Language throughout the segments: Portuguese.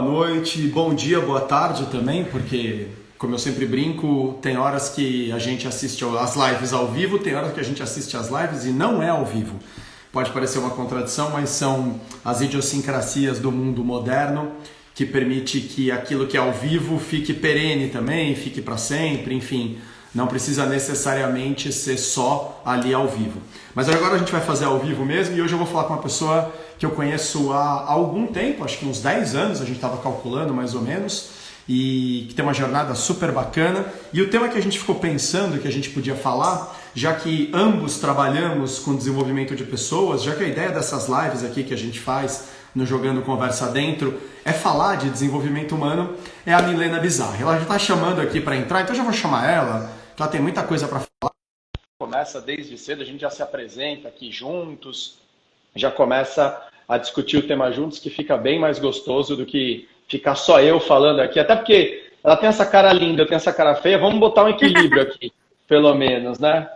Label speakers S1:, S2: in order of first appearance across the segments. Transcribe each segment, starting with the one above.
S1: noite, bom dia, boa tarde também, porque, como eu sempre brinco, tem horas que a gente assiste as lives ao vivo, tem horas que a gente assiste as lives e não é ao vivo. Pode parecer uma contradição, mas são as idiosincrasias do mundo moderno que permite que aquilo que é ao vivo fique perene também, fique para sempre, enfim, não precisa necessariamente ser só ali ao vivo. Mas agora a gente vai fazer ao vivo mesmo e hoje eu vou falar com uma pessoa que eu conheço há algum tempo, acho que uns 10 anos, a gente estava calculando mais ou menos, e que tem uma jornada super bacana. E o tema que a gente ficou pensando que a gente podia falar, já que ambos trabalhamos com desenvolvimento de pessoas, já que a ideia dessas lives aqui que a gente faz no Jogando Conversa Dentro é falar de desenvolvimento humano, é a Milena Bizarri. Ela já está chamando aqui para entrar, então eu já vou chamar ela, que ela tem muita coisa para falar. Começa desde cedo, a gente já se apresenta aqui juntos, já começa a discutir o tema juntos, que fica bem mais gostoso do que ficar só eu falando aqui. Até porque ela tem essa cara linda, eu tenho essa cara feia, vamos botar um equilíbrio aqui, pelo menos, né?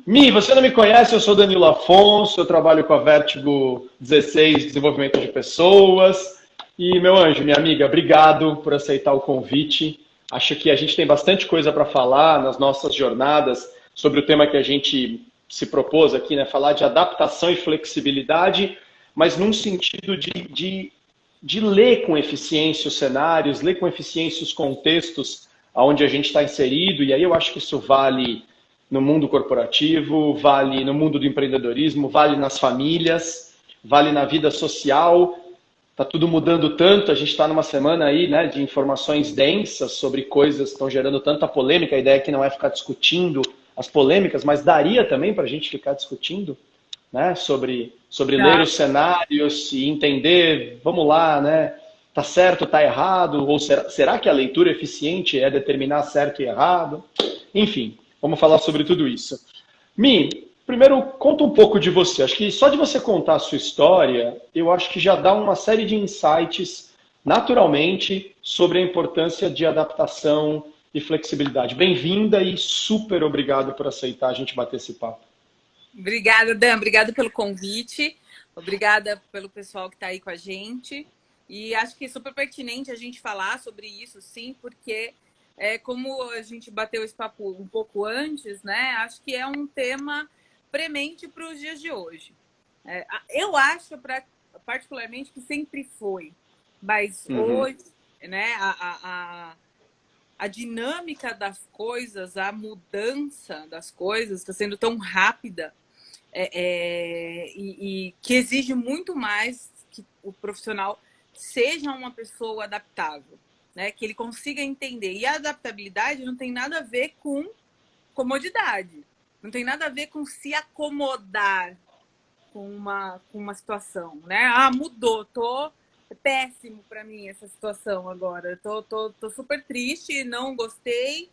S1: Mi, você não me conhece, eu sou Danilo Afonso, eu trabalho com a Vertigo 16, Desenvolvimento de Pessoas. E, meu anjo, minha amiga, obrigado por aceitar o convite. Acho que a gente tem bastante coisa para falar nas nossas jornadas sobre o tema que a gente se propôs aqui, né? Falar de adaptação e flexibilidade, mas num sentido de ler com eficiência os cenários, ler com eficiência os contextos onde a gente está inserido. E aí eu acho que isso vale no mundo corporativo, vale no mundo do empreendedorismo, vale nas famílias, vale na vida social. Está tudo mudando tanto, a gente está numa semana aí, né, de informações densas sobre coisas que estão gerando tanta polêmica. A ideia aqui não é ficar discutindo as polêmicas, mas daria também para a gente ficar discutindo, né, sobre ler os cenários e entender, vamos lá, né, tá certo, tá errado, ou será que a leitura eficiente é determinar certo e errado? Enfim, vamos falar sobre tudo isso. Mi, primeiro, conta um pouco de você. Acho que só de você contar a sua história, eu acho que já dá uma série de insights, naturalmente, sobre a importância de adaptação e flexibilidade. Bem-vinda e super obrigado por aceitar a gente bater esse papo.
S2: Obrigada, Dan. Obrigada pelo convite. Obrigada pelo pessoal que está aí com a gente. E acho que é super pertinente a gente falar sobre isso, sim, porque como a gente bateu esse papo um pouco antes, né? Acho que é um tema premente para os dias de hoje. Eu acho, particularmente, que sempre foi. Mas hoje, né, a dinâmica das coisas, a mudança das coisas está sendo tão rápida e que exige muito mais que o profissional seja uma pessoa adaptável, né? Que ele consiga entender. E a adaptabilidade não tem nada a ver com comodidade, não tem nada a ver com se acomodar com uma situação, né? Ah, mudou, é péssimo para mim essa situação agora. Tô super triste, não gostei,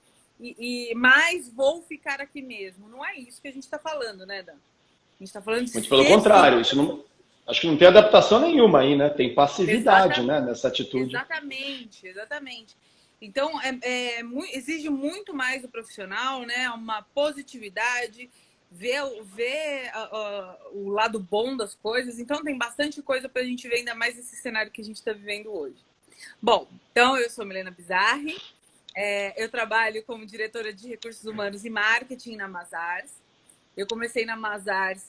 S2: mas vou ficar aqui mesmo. Não é isso que a gente está falando, né, Dan? A gente está falando de
S1: Muito pelo contrário, isso não, acho que não tem adaptação nenhuma aí, né? Tem passividade, né, nessa atitude.
S2: Exatamente, exatamente. Então, exige muito mais do profissional, né? Uma positividade, ver o lado bom das coisas. Então, tem bastante coisa para a gente ver, ainda mais nesse cenário que a gente está vivendo hoje. Bom, então eu sou Milena Bizarri, eu trabalho como diretora de recursos humanos e marketing na Mazars. Eu comecei na Mazars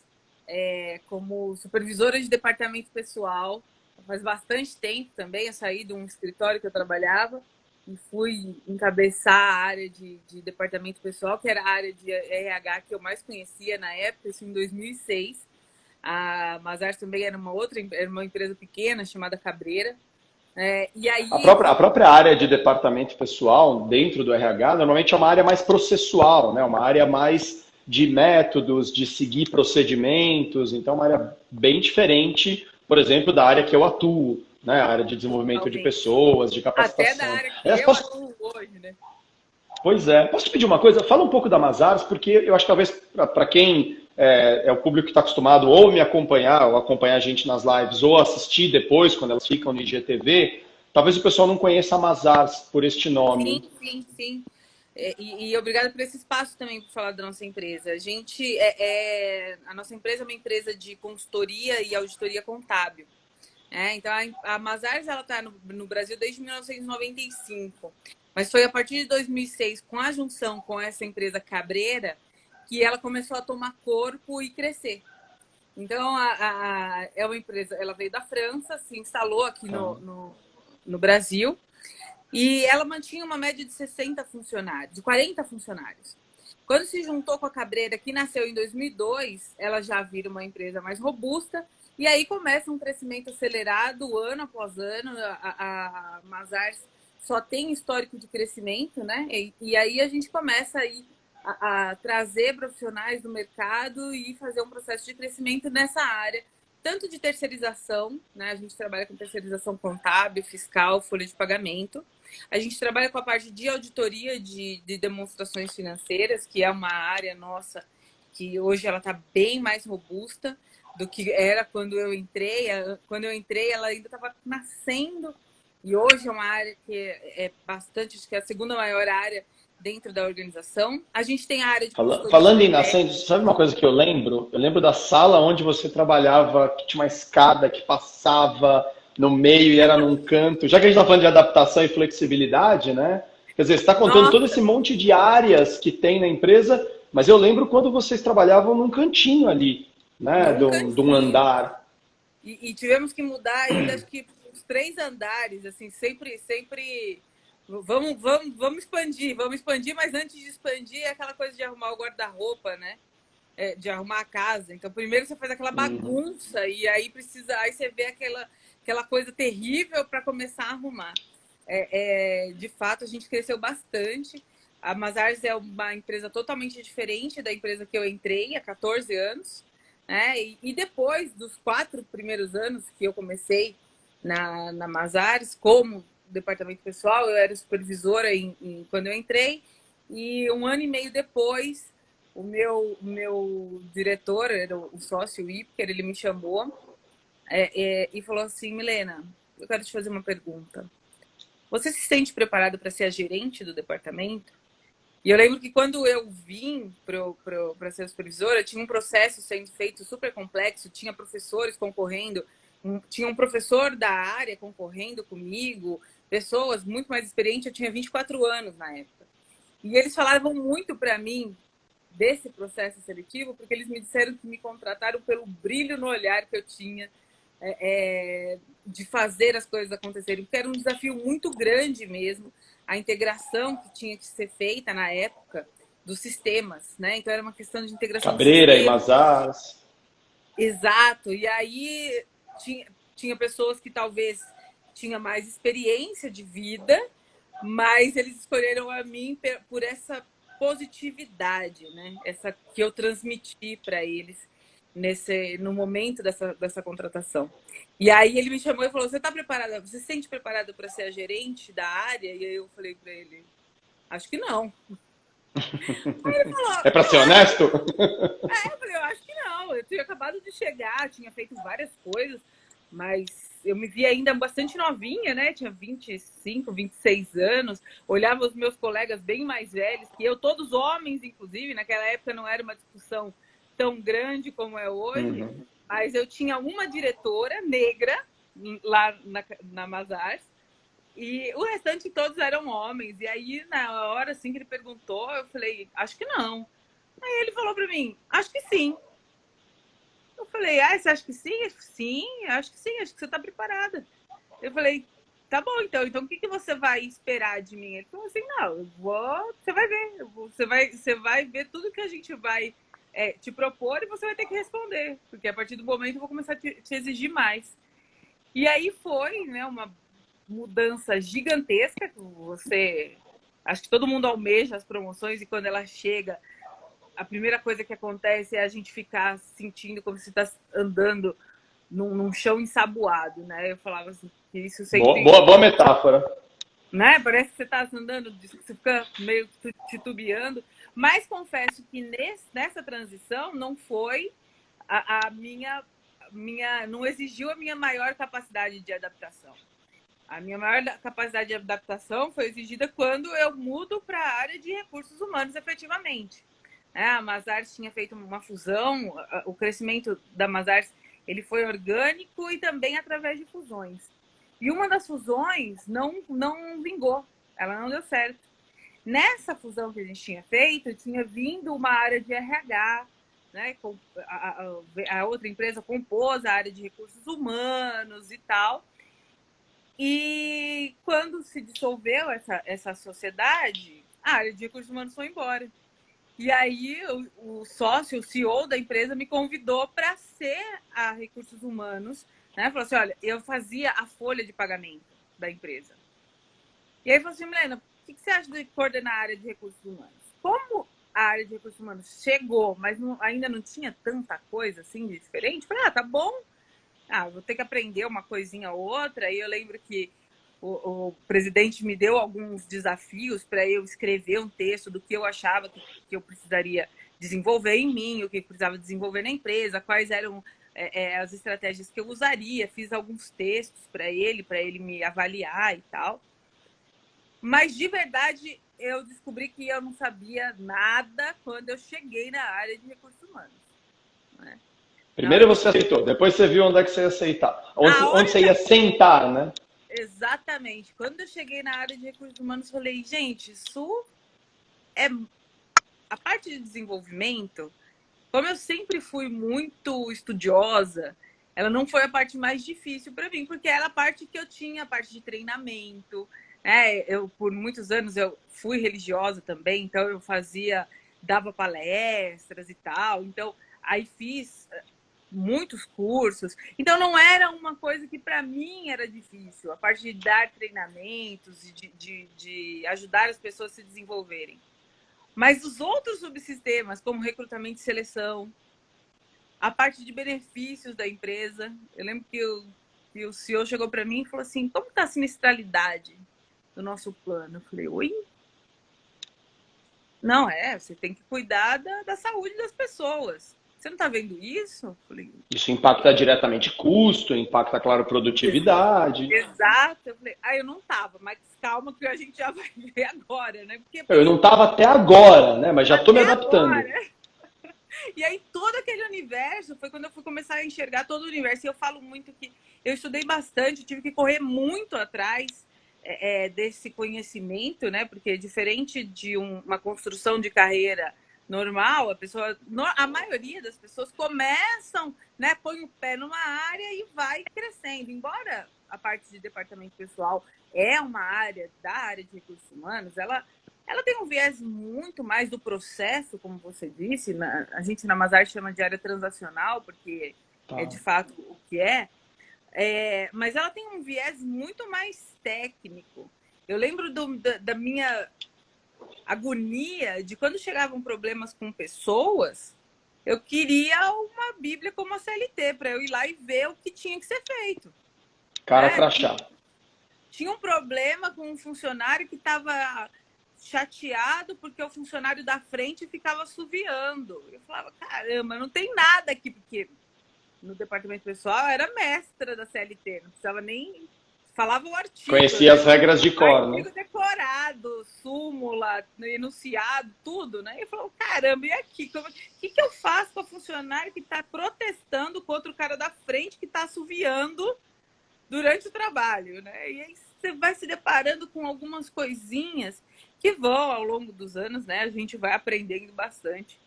S2: como supervisora de departamento pessoal faz bastante tempo também. Eu saí de um escritório que eu trabalhava e fui encabeçar a área de departamento pessoal, que era a área de RH que eu mais conhecia na época, isso em 2006. A Mazars também era uma empresa pequena chamada Cabreira. E aí...
S1: A própria área de departamento pessoal dentro do RH normalmente é uma área mais processual, né? Uma área mais de métodos, de seguir procedimentos, então é uma área bem diferente, por exemplo, da área que eu atuo, né? A área de desenvolvimento de pessoas, de capacitação.
S2: Até da área que eu atuo hoje, né?
S1: Pois é. Posso te pedir uma coisa? Fala um pouco da Mazars, porque eu acho que talvez para quem é o público que está acostumado ou me acompanhar, ou acompanhar a gente nas lives, ou assistir depois, quando elas ficam no IGTV, talvez o pessoal não conheça a Mazars por este nome.
S2: Sim. E obrigada por esse espaço também para falar da nossa empresa. A nossa empresa é uma empresa de consultoria e auditoria contábil. Então, a Mazars ela está no Brasil desde 1995, mas foi a partir de 2006, com a junção com essa empresa Cabreira, que ela começou a tomar corpo e crescer. Então, é uma empresa, ela veio da França, se instalou aqui no Brasil, e ela mantinha uma média de 60 funcionários, de 40 funcionários. Quando se juntou com a Cabreira, que nasceu em 2002, ela já vira uma empresa mais robusta, e aí começa um crescimento acelerado, ano após ano. A Mazars só tem histórico de crescimento, né? E aí a gente começa aí a trazer profissionais do mercado e fazer um processo de crescimento nessa área, tanto de terceirização, né? A gente trabalha com terceirização contábil, fiscal, folha de pagamento. A gente trabalha com a parte de auditoria de demonstrações financeiras, que é uma área nossa que hoje ela está bem mais robusta do que era quando eu entrei. Quando eu entrei, ela ainda estava nascendo, e hoje é uma área que é bastante, acho que é a segunda maior área dentro da organização. A gente tem a área de
S3: Falando em nascendo, sabe uma coisa que eu lembro? Eu lembro da sala onde você trabalhava, que tinha uma escada que passava no meio e era num canto. Já que a gente está falando de adaptação e flexibilidade, né? Quer dizer, você está contando
S2: Nossa,
S3: todo esse monte de áreas que tem na empresa, mas eu lembro quando vocês trabalhavam num cantinho ali, né? De um andar.
S2: E tivemos que mudar ainda, acho que os 3 andares, assim, sempre. Vamos expandir, mas antes de expandir é aquela coisa de arrumar o guarda-roupa, né? De arrumar a casa. Então, primeiro você faz aquela bagunça e aí aí você vê aquela coisa terrível para começar a arrumar. De fato, a gente cresceu bastante. A Mazars é uma empresa totalmente diferente da empresa que eu entrei há 14 anos. Né? E depois dos 4 primeiros anos que eu comecei na Mazars, como departamento pessoal, eu era supervisora quando eu entrei, e 1 ano e meio depois, o meu diretor, era o sócio, o Ipker, ele me chamou e falou assim: Milena, eu quero te fazer uma pergunta. Você se sente preparada para ser a gerente do departamento? E eu lembro que quando eu vim para ser supervisora, tinha um processo sendo feito super complexo, tinha professores concorrendo, tinha um professor da área concorrendo comigo, pessoas muito mais experientes. Eu tinha 24 anos na época. E eles falavam muito para mim desse processo seletivo, porque eles me disseram que me contrataram pelo brilho no olhar que eu tinha de fazer as coisas acontecerem, porque era um desafio muito grande mesmo, a integração que tinha que ser feita na época dos sistemas, né? Então era uma questão de integração de
S3: Cabreira e
S2: sistemas.
S3: Mazars.
S2: Exato. E aí tinha pessoas que talvez tinham mais experiência de vida, mas eles escolheram a mim por essa positividade, né? Essa que eu transmiti para eles no momento dessa contratação. E aí ele me chamou e falou: você está preparada? Você se sente preparada para ser a gerente da área? E aí eu falei para ele: acho que não. Aí ele falou:
S3: É para ser honesto?
S2: eu falei: eu acho que não. Eu tinha acabado de chegar, tinha feito várias coisas, mas eu me via ainda bastante novinha, né? Tinha 25, 26 anos. Olhava os meus colegas bem mais velhos que eu, todos homens, inclusive. Naquela época não era uma discussão tão grande como é hoje, mas eu tinha uma diretora negra lá na Mazars e o restante todos eram homens. E aí, na hora assim que ele perguntou, eu falei: acho que não. Aí ele falou para mim: acho que sim. Eu falei: você acha que sim? Sim, acho que sim, acho que você está preparada. Eu falei: tá bom, então o que você vai esperar de mim? Ele falou assim: não, você vai ver, você vai ver tudo que a gente vai te propor, e você vai ter que responder, porque a partir do momento eu vou começar a te exigir mais. E aí foi, né, uma mudança gigantesca. Acho que todo mundo almeja as promoções, e quando ela chega, a primeira coisa que acontece é a gente ficar sentindo como se está andando num chão ensaboado, né? Eu falava assim, que isso sempre...
S3: Boa metáfora.
S2: Né? Parece que você está andando, você fica meio titubeando. Mas confesso que nessa transição não foi a minha... Não exigiu a minha maior capacidade de adaptação. A minha maior capacidade de adaptação foi exigida quando eu mudo para a área de recursos humanos, efetivamente. A Mazars tinha feito uma fusão, o crescimento da Mazars Ele foi orgânico e também através de fusões. E uma das fusões não vingou, ela não deu certo. Nessa fusão que a gente tinha feito, tinha vindo uma área de RH, né? A outra empresa compôs a área de recursos humanos e tal. E quando se dissolveu essa sociedade, a área de recursos humanos foi embora. E aí o sócio, o CEO da empresa, me convidou para ser a recursos humanos, né? Falou assim, olha, eu fazia a folha de pagamento da empresa. E aí falou assim, Milena, o que você acha de coordenar a área de recursos humanos? Como a área de recursos humanos chegou, mas ainda não tinha tanta coisa assim de diferente, falei, tá bom. Vou ter que aprender uma coisinha ou outra. E eu lembro que o presidente me deu alguns desafios para eu escrever um texto do que eu achava que eu precisaria desenvolver em mim, o que eu precisava desenvolver na empresa, quais eram as estratégias que eu usaria. Fiz alguns textos para ele me avaliar e tal. Mas, de verdade, eu descobri que eu não sabia nada quando eu cheguei na área de recursos humanos, né?
S3: Primeiro você aceitou, depois você viu onde é que você ia aceitar. Onde você ia sentar, né?
S2: Exatamente. Quando eu cheguei na área de recursos humanos, falei, gente, isso é a parte de desenvolvimento. Como eu sempre fui muito estudiosa, ela não foi a parte mais difícil para mim, porque era a parte que eu tinha, a parte de treinamento, né? Eu, por muitos anos, eu fui religiosa também, então eu dava palestras e tal. Então, aí fiz muitos cursos. Então, não era uma coisa que para mim era difícil, a parte de dar treinamentos e de ajudar as pessoas a se desenvolverem. Mas os outros subsistemas, como recrutamento e seleção, a parte de benefícios da empresa, eu lembro que o CEO chegou para mim e falou assim, como está a sinistralidade do nosso plano? Eu falei, oi? Não, você tem que cuidar da saúde das pessoas. Você não está vendo isso? Eu falei,
S3: isso impacta diretamente custo, impacta, claro, produtividade.
S2: Exato. Eu falei, eu não estava, mas calma que a gente já vai ver agora, né? Porque
S3: Eu não estava até agora, né? Mas já estou me adaptando.
S2: Agora. E aí todo aquele universo foi quando eu fui começar a enxergar todo o universo. E eu falo muito que eu estudei bastante, tive que correr muito atrás desse conhecimento, né? Porque diferente de uma construção de carreira normal, a maioria das pessoas começam, né? Põe o pé numa área e vai crescendo. Embora a parte de departamento pessoal é uma área da área de recursos humanos, ela tem um viés muito mais do processo, como você disse. A gente na Mazar chama de área transacional, porque é de fato o que mas ela tem um viés muito mais técnico. Eu lembro da minha agonia de quando chegavam problemas com pessoas, eu queria uma Bíblia como a CLT, para eu ir lá e ver o que tinha que ser feito.
S3: Cara crachá.
S2: Tinha um problema com um funcionário que estava chateado porque o funcionário da frente ficava assoviando. Eu falava, caramba, não tem nada aqui, porque no departamento pessoal eu era mestra da CLT, não precisava nem... Falava o artigo.
S3: Conhecia as regras de cor, né?
S2: Artigo decorado, súmula, enunciado, tudo, né? E eu falava, caramba, e aqui? O que eu faço com a funcionária que está protestando contra o cara da frente que está assoviando durante o trabalho, né? E aí você vai se deparando com algumas coisinhas que vão ao longo dos anos, né? A gente vai aprendendo bastante.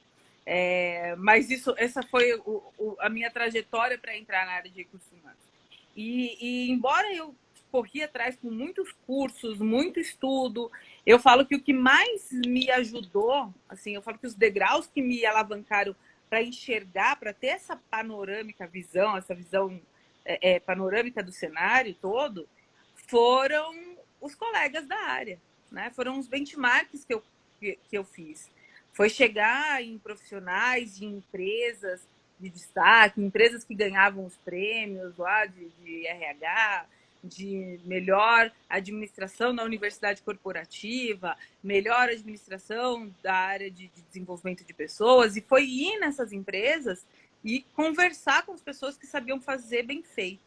S2: Mas essa foi a minha trajetória para entrar na área de recursos humanos. E embora eu corri atrás com muitos cursos, muito estudo, eu falo que o que mais me ajudou, assim, eu falo que os degraus que me alavancaram para enxergar, para ter essa panorâmica visão, essa visão panorâmica do cenário todo, foram os colegas da área, né? Foram os benchmarks que eu fiz. Foi chegar em profissionais, em empresas de destaque, empresas que ganhavam os prêmios lá de RH, de melhor administração na universidade corporativa, melhor administração da área de desenvolvimento de pessoas, e foi ir nessas empresas e conversar com as pessoas que sabiam fazer bem feito.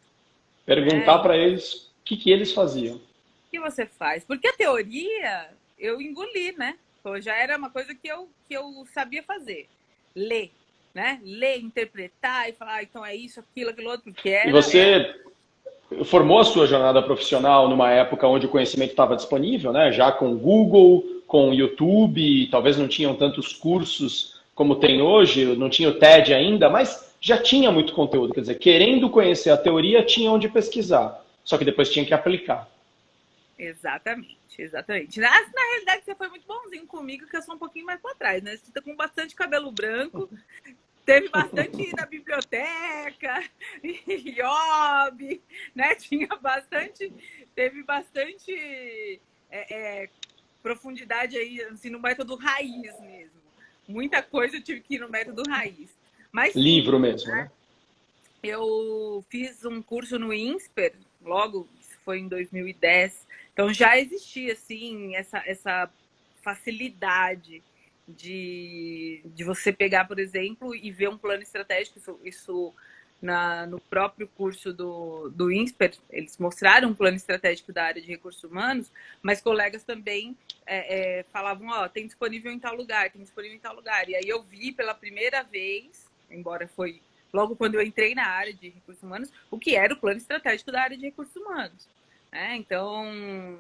S3: Perguntar para eles o que eles faziam.
S2: O que você faz? Porque a teoria eu engoli, né? Já era uma coisa que eu sabia fazer. Ler. né? Ler, interpretar e falar, então é isso, aquilo outro, porque
S3: E você formou a sua jornada profissional numa época onde o conhecimento estava disponível, né? Já com Google, com YouTube, talvez não tinham tantos cursos como tem hoje, não tinha o TED ainda, mas já tinha muito conteúdo. Quer dizer, querendo conhecer a teoria, tinha onde pesquisar. Só que depois tinha que aplicar.
S2: Exatamente, exatamente. Na realidade, você foi muito bonzinho comigo, que eu sou um pouquinho mais para trás, né? Você tá com bastante cabelo branco, teve bastante na biblioteca, IOB, né? Tinha bastante, teve bastante profundidade aí, assim, no método raiz mesmo. Muita coisa eu tive que ir no método raiz. Mas,
S3: livro mesmo, né?
S2: Eu fiz um curso no INSPER, logo, foi em 2010. Então já existia, assim, essa facilidade de você pegar, por exemplo, e ver um plano estratégico. Isso no próprio curso do INSPER, eles mostraram um plano estratégico da área de recursos humanos, mas colegas também falavam, ó, tem disponível em tal lugar, tem disponível em tal lugar. E aí eu vi pela primeira vez, embora foi logo quando eu entrei na área de recursos humanos, o que era o plano estratégico da área de recursos humanos. Então,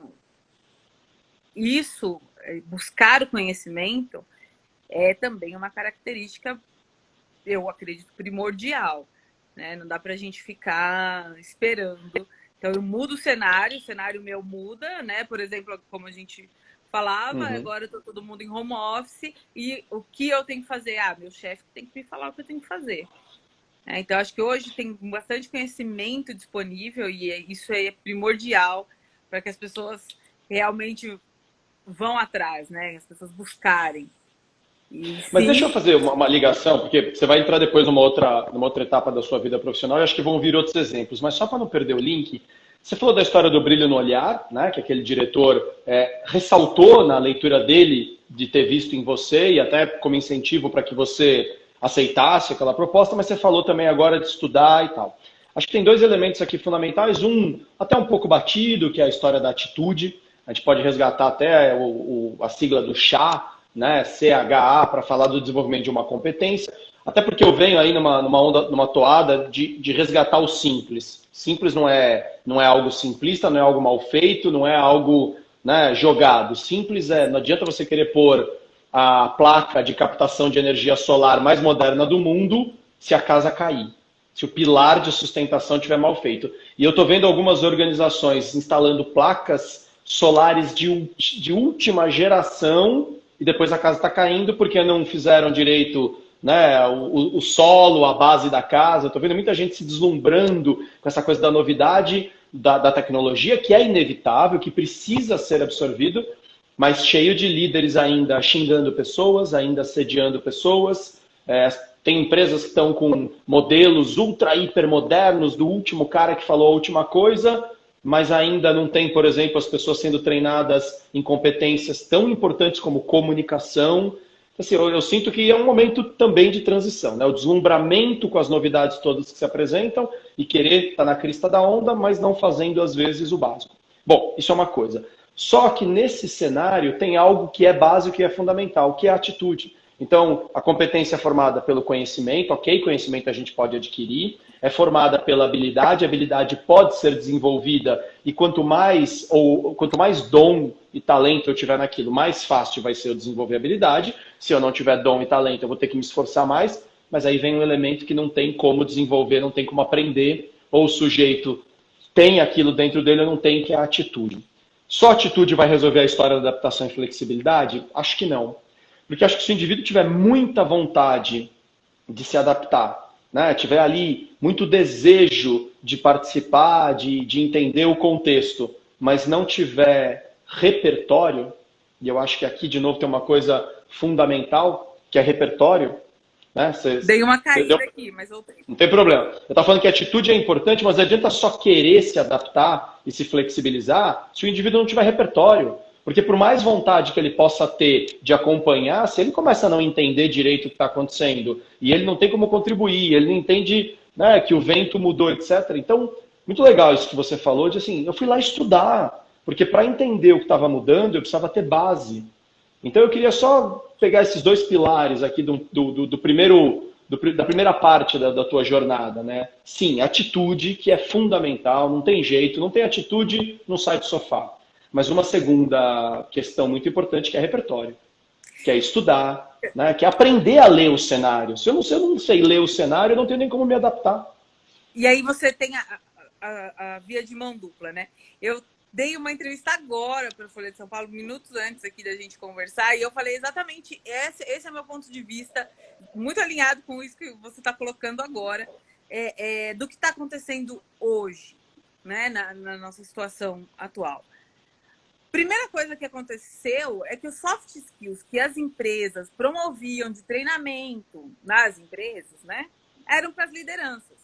S2: isso, buscar o conhecimento, é também uma característica, eu acredito, primordial. Né? Não dá para a gente ficar esperando. Então, eu mudo o cenário meu muda, né? Por exemplo, como a gente falava, agora está todo mundo em home office, e o que eu tenho que fazer? Meu chefe tem que me falar o que eu tenho que fazer. Então, acho que hoje tem bastante conhecimento disponível e isso é primordial para que as pessoas realmente vão atrás, né? As pessoas buscarem.
S3: Mas deixa eu fazer uma ligação, porque você vai entrar depois numa outra etapa da sua vida profissional e acho que vão vir outros exemplos. Mas só para não perder o link, você falou da história do brilho no olhar, né? Que aquele diretor ressaltou na leitura dele de ter visto em você e até como incentivo para que você aceitasse aquela proposta, mas você falou também agora de estudar e tal. Acho que tem dois elementos aqui fundamentais, um até um pouco batido, que é a história da atitude. A gente pode resgatar até a sigla do CHA, né, CHA, para falar do desenvolvimento de uma competência, até porque eu venho aí numa toada de resgatar o simples. Simples não é algo simplista, não é algo mal feito, não é algo, né, jogado. Simples não adianta você querer pôr a placa de captação de energia solar mais moderna do mundo se a casa cair, se o pilar de sustentação estiver mal feito. E eu estou vendo algumas organizações instalando placas solares de última geração e depois a casa está caindo porque não fizeram direito, né, o solo, a base da casa. Estou vendo muita gente se deslumbrando com essa coisa da novidade da tecnologia, que é inevitável, que precisa ser absorvido, mas cheio de líderes ainda xingando pessoas, ainda assediando pessoas. Tem empresas que estão com modelos ultra, hiper modernos do último cara que falou a última coisa, mas ainda não tem, por exemplo, as pessoas sendo treinadas em competências tão importantes como comunicação. Assim, eu sinto que é um momento também de transição, né? O deslumbramento com as novidades todas que se apresentam e querer estar na crista da onda, mas não fazendo, às vezes, o básico. Bom, isso é uma coisa. Só que nesse cenário tem algo que é básico e é fundamental, que é a atitude. Então, a competência é formada pelo conhecimento, ok? Conhecimento a gente pode adquirir, é formada pela habilidade, a habilidade pode ser desenvolvida e quanto mais dom e talento eu tiver naquilo, mais fácil vai ser eu desenvolver a habilidade. Se eu não tiver dom e talento, eu vou ter que me esforçar mais, mas aí vem um elemento que não tem como desenvolver, não tem como aprender, ou o sujeito tem aquilo dentro dele ou não tem, que é a atitude. Só a atitude vai resolver a história da adaptação e flexibilidade? Acho que não. Porque acho que se o indivíduo tiver muita vontade de se adaptar, né, tiver ali muito desejo de participar, de entender o contexto, mas não tiver repertório, e eu acho que aqui de novo tem uma coisa fundamental, que é repertório. Né?
S2: Dei uma caída aqui, mas voltei.
S3: Não tem problema. Eu estava falando que a atitude é importante, mas não adianta só querer se adaptar e se flexibilizar se o indivíduo não tiver repertório. Porque por mais vontade que ele possa ter de acompanhar, se ele começa a não entender direito o que está acontecendo, e ele não tem como contribuir, ele não entende, né, que o vento mudou, etc. Então, muito legal isso que você falou, de assim, eu fui lá estudar, porque para entender o que estava mudando, eu precisava ter base. Então eu queria só pegar esses dois pilares aqui do da primeira parte da tua jornada, né? Sim, atitude, que é fundamental, não tem jeito, não tem atitude, não sai do sofá. Mas uma segunda questão muito importante que é repertório, que é estudar, né? Que é aprender a ler o cenário. Se eu não sei ler o cenário, eu não tenho nem como me adaptar.
S2: E aí você tem a via de mão dupla, né? Eu dei uma entrevista agora para a Folha de São Paulo, minutos antes aqui da gente conversar, e eu falei exatamente esse é o meu ponto de vista, muito alinhado com isso que você está colocando agora, do que está acontecendo hoje, né, na nossa situação atual. Primeira coisa que aconteceu é que os soft skills que as empresas promoviam de treinamento nas empresas, né, eram para as lideranças.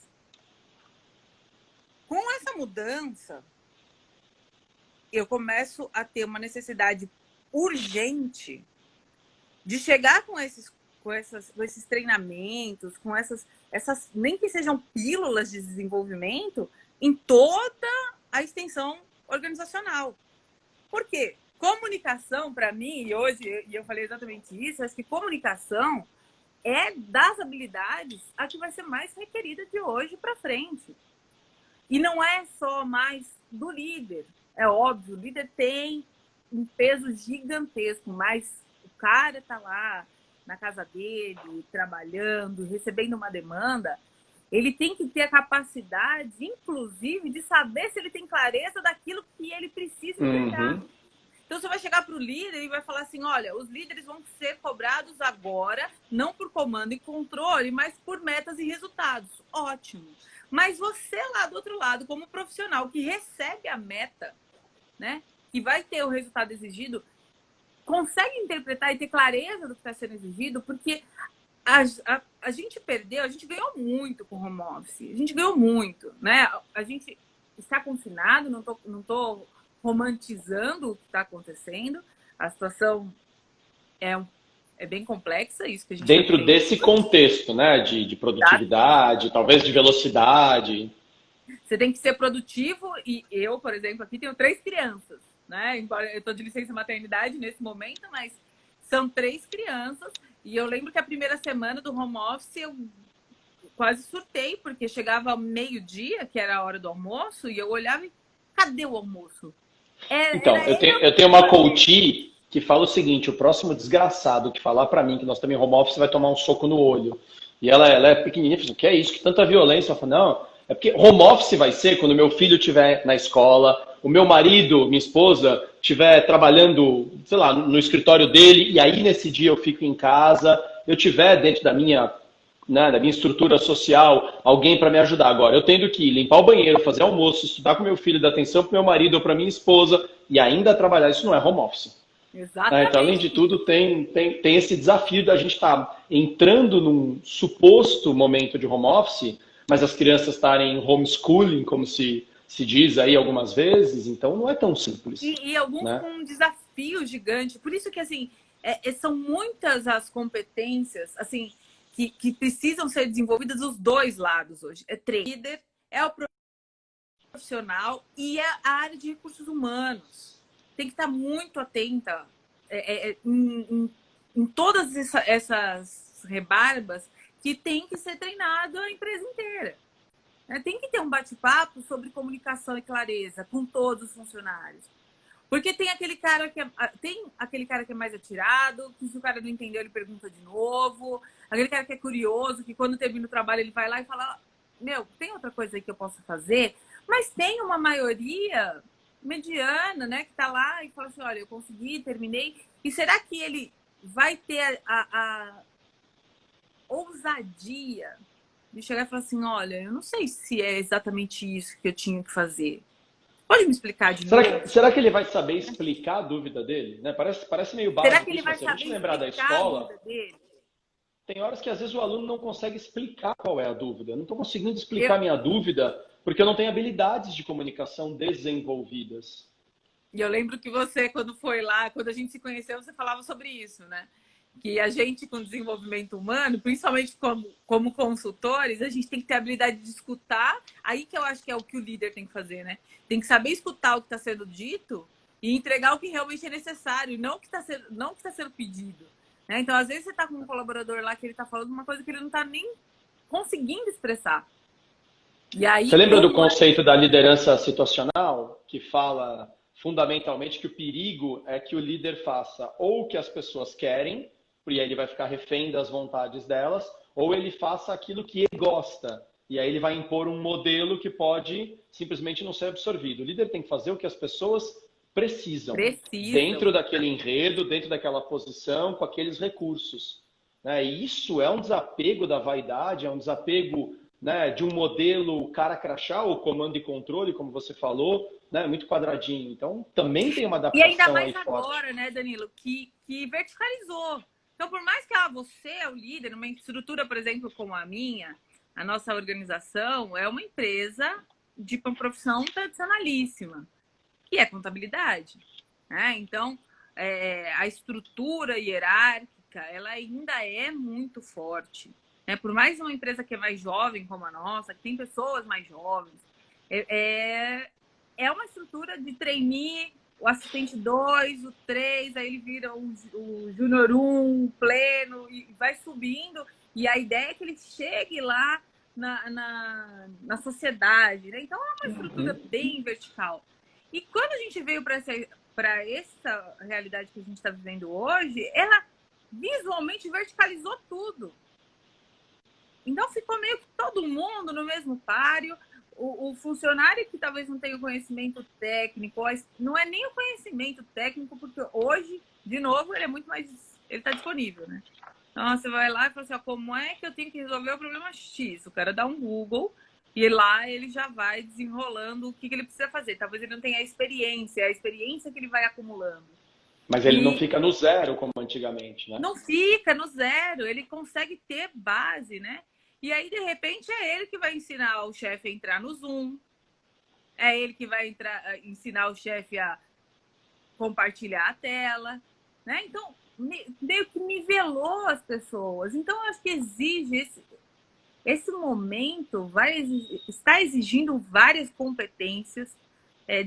S2: Com essa mudança, eu começo a ter uma necessidade urgente de chegar com esses treinamentos, com essas, nem que sejam pílulas de desenvolvimento, em toda a extensão organizacional. Por quê? Comunicação, para mim, e hoje eu falei exatamente isso, acho que comunicação é das habilidades a que vai ser mais requerida de hoje para frente. E não é só mais do líder. É óbvio, o líder tem um peso gigantesco, mas o cara está lá na casa dele, trabalhando, recebendo uma demanda, ele tem que ter a capacidade, inclusive, de saber se ele tem clareza daquilo que ele precisa entregar.
S3: Uhum.
S2: Então, você vai chegar para o líder e vai falar assim, olha, os líderes vão ser cobrados agora, não por comando e controle, mas por metas e resultados. Ótimo. Mas você lá do outro lado, como profissional que recebe a meta, né, que vai ter o resultado exigido, consegue interpretar e ter clareza do que está sendo exigido, porque a gente perdeu, a gente ganhou muito com o home office, a gente ganhou muito, né? A gente está confinado, não tô romantizando o que está acontecendo, a situação é bem complexa, isso que a gente
S3: Dentro desse contexto, né, de produtividade, talvez de velocidade.
S2: Você tem que ser produtivo e eu, por exemplo, aqui tenho 3 crianças, né? Embora eu estou de licença maternidade nesse momento, mas são 3 crianças e eu lembro que a primeira semana do home office eu quase surtei, porque chegava ao meio-dia, que era a hora do almoço, e eu olhava e cadê o almoço?
S3: Então, eu tenho uma coach que fala o seguinte, o próximo desgraçado que falar para mim que nós estamos em home office vai tomar um soco no olho. E ela é pequenininha, fala, o que é isso? Que tanta violência? Eu falo, não, é porque home office vai ser quando meu filho estiver na escola, o meu marido, minha esposa, estiver trabalhando, sei lá, no escritório dele, e aí nesse dia eu fico em casa, eu tiver dentro da minha estrutura social, alguém para me ajudar. Agora, eu tendo que limpar o banheiro, fazer almoço, estudar com meu filho, dar atenção para meu marido ou para minha esposa e ainda trabalhar, isso não é home office.
S2: Exatamente.
S3: Então, além de tudo, tem esse desafio da gente estar entrando num suposto momento de home office, mas as crianças estarem em homeschooling, como se diz aí algumas vezes, então não é tão simples.
S2: E alguns com um desafio gigante. Por isso que, assim, são muitas as competências, assim, que precisam ser desenvolvidas dos dois lados hoje. É 3. O líder, é o profissional e é a área de recursos humanos. Tem que estar muito atenta em todas essas rebarbas que tem que ser treinado a empresa inteira. Tem que ter um bate-papo sobre comunicação e clareza com todos os funcionários. Porque tem aquele cara que é mais atirado, que se o cara não entendeu, ele pergunta de novo. Aquele cara que é curioso, que quando termina o trabalho, ele vai lá e fala, meu, tem outra coisa aí que eu posso fazer? Mas tem uma maioria mediana, né, que tá lá e fala assim, olha, eu consegui, terminei. E será que ele vai ter a ousadia de chegar e falar assim, olha, eu não sei se é exatamente isso que eu tinha que fazer. Pode me explicar de novo?
S3: Será que ele vai saber explicar a dúvida dele? Né? Parece meio básico.
S2: Será que ele vai
S3: se a gente
S2: saber
S3: lembrar da
S2: explicar a
S3: escola,
S2: dúvida dele?
S3: tem horas que às vezes o aluno não consegue explicar qual é a dúvida. Eu não estou conseguindo explicar minha dúvida porque eu não tenho habilidades de comunicação desenvolvidas.
S2: E eu lembro que você, quando foi lá, quando a gente se conheceu, você falava sobre isso, né? Que a gente, com desenvolvimento humano, principalmente como consultores, a gente tem que ter a habilidade de escutar. Aí que eu acho que é o que o líder tem que fazer, né? Tem que saber escutar o que está sendo dito e entregar o que realmente é necessário, não o que está sendo pedido. né? Então, às vezes você está com um colaborador lá que ele está falando uma coisa que ele não está nem conseguindo expressar. E aí,
S3: Você lembra do conceito da liderança situacional, que fala fundamentalmente que o perigo é que o líder faça ou o que as pessoas querem, e aí ele vai ficar refém das vontades delas, ou ele faça aquilo que ele gosta, e aí ele vai impor um modelo que pode simplesmente não ser absorvido. O líder tem que fazer o que as pessoas precisam. Dentro daquele enredo, dentro daquela posição, com aqueles recursos. Né? E isso é um desapego da vaidade, é um desapego, né, de um modelo cara crachá, ou comando e controle, como você falou, né, muito quadradinho. Então, também tem uma adaptação aí.
S2: E ainda mais
S3: aí
S2: agora,
S3: forte.
S2: né, Danilo, que verticalizou. Então, por mais que você é o líder, numa estrutura, por exemplo, como a minha, a nossa organização é uma empresa de uma profissão tradicionalíssima, que é contabilidade. Né? Então, a estrutura hierárquica, ela ainda é muito forte. Né? Por mais uma empresa que é mais jovem como a nossa, que tem pessoas mais jovens, é uma estrutura de trainee, o assistente 2, o 3, aí ele vira o júnior 1, o pleno, e vai subindo. E a ideia é que ele chegue lá na sociedade. Né? Então, é uma estrutura bem vertical. E quando a gente veio para essa realidade que a gente está vivendo hoje, ela visualmente verticalizou tudo. Então, ficou meio que todo mundo no mesmo páreo. O funcionário que talvez não tenha o conhecimento técnico, não é nem o conhecimento técnico, porque hoje, de novo, ele é muito mais... Ele está disponível, né? Então, você vai lá e fala assim, ó, como é que eu tenho que resolver o problema X? O cara dá um Google e lá ele já vai desenrolando o que ele precisa fazer. Talvez ele não tenha a experiência que ele vai acumulando.
S3: Mas ele não fica no zero, como antigamente, né?
S2: Não fica no zero, ele consegue ter base, né? E aí, de repente, é ele que vai ensinar o chefe a entrar no Zoom, é ele que vai ensinar o chefe a compartilhar a tela, né? Então, meio que nivelou as pessoas. Então, eu acho que exige esse momento está exigindo várias competências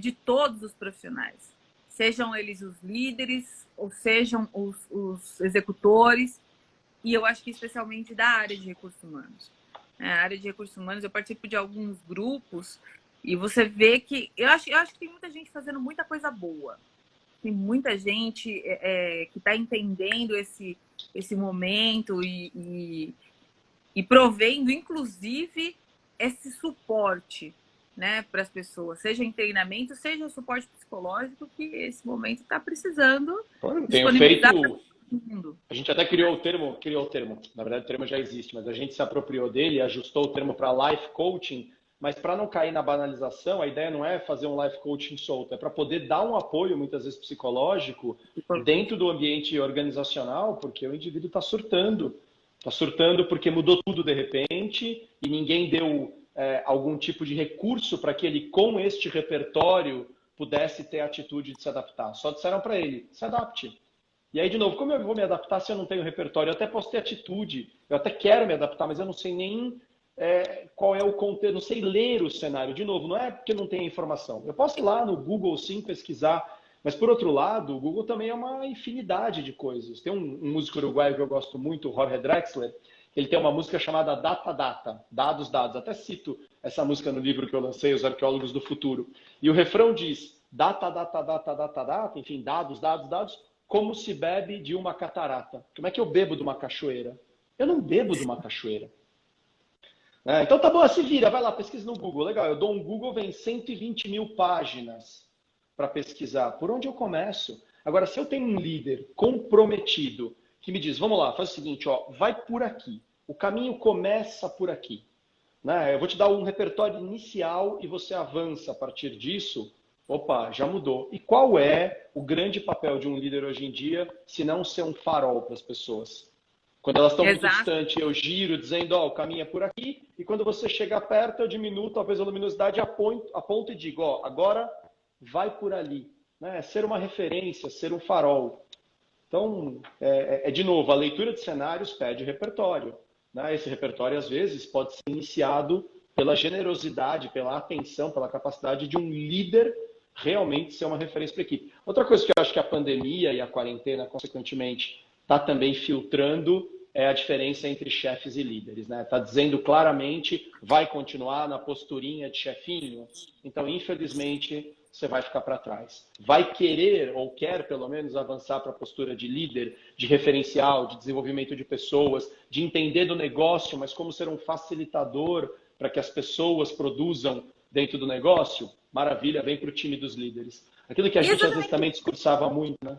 S2: de todos os profissionais, sejam eles os líderes ou sejam os executores. E eu acho que especialmente da área de recursos humanos. A área de recursos humanos, eu participo de alguns grupos e você vê que... Eu acho que tem muita gente fazendo muita coisa boa. Tem muita gente que está entendendo esse momento e provendo, inclusive, esse suporte, né, para as pessoas. Seja em treinamento, seja suporte psicológico, que esse momento está precisando disponibilizar para todo mundo.
S3: A gente até criou o termo, na verdade o termo já existe, mas a gente se apropriou dele, ajustou o termo para life coaching, mas para não cair na banalização, a ideia não é fazer um life coaching solto, é para poder dar um apoio, muitas vezes psicológico, dentro do ambiente organizacional, porque o indivíduo está surtando porque mudou tudo de repente e ninguém deu algum tipo de recurso para que ele, com este repertório, pudesse ter a atitude de se adaptar. Só disseram para ele, se adapte. E aí, de novo, como eu vou me adaptar se eu não tenho repertório? Eu até posso ter atitude, eu até quero me adaptar, mas eu não sei nem qual é o conteúdo, não sei ler o cenário. De novo, não é porque não tem informação. Eu posso ir lá no Google, sim, pesquisar, mas, por outro lado, o Google também é uma infinidade de coisas. Tem um músico uruguaio que eu gosto muito, o Jorge Drexler, ele tem uma música chamada Data Data, Dados Dados. Até cito essa música no livro que eu lancei, Os Arqueólogos do Futuro. E o refrão diz, data, data, data, data, data, enfim, dados, dados, dados, como se bebe de uma catarata. Como é que eu bebo de uma cachoeira? Eu não bebo de uma cachoeira. Então tá bom, se vira, vai lá, pesquisa no Google. Legal, eu dou um Google, vem 120 mil páginas para pesquisar. Por onde eu começo? Agora, se eu tenho um líder comprometido que me diz, vamos lá, faz o seguinte, ó, vai por aqui. O caminho começa por aqui. Né? Eu vou te dar um repertório inicial e você avança a partir disso. Opa, já mudou. E qual é o grande papel de um líder hoje em dia, se não ser um farol para as pessoas? Quando elas estão muito distantes, eu giro dizendo, ó, o caminho é por aqui. E quando você chega perto, eu diminuo talvez a luminosidade, aponto e digo, ó, agora vai por ali. Né? Ser uma referência, ser um farol. Então, de novo, a leitura de cenários pede repertório. Né? Esse repertório, às vezes, pode ser iniciado pela generosidade, pela atenção, pela capacidade de um líder realmente ser uma referência para a equipe. Outra coisa que eu acho que a pandemia e a quarentena, consequentemente, está também filtrando a diferença entre chefes e líderes, né? Está dizendo claramente, vai continuar na posturinha de chefinho, então, infelizmente, você vai ficar para trás. Vai querer, ou quer pelo menos, avançar para a postura de líder, de referencial, de desenvolvimento de pessoas, de entender do negócio, mas como ser um facilitador para que as pessoas produzam dentro do negócio? Maravilha, vem para o time dos líderes. Aquilo que a gente às vezes também discursava muito, né?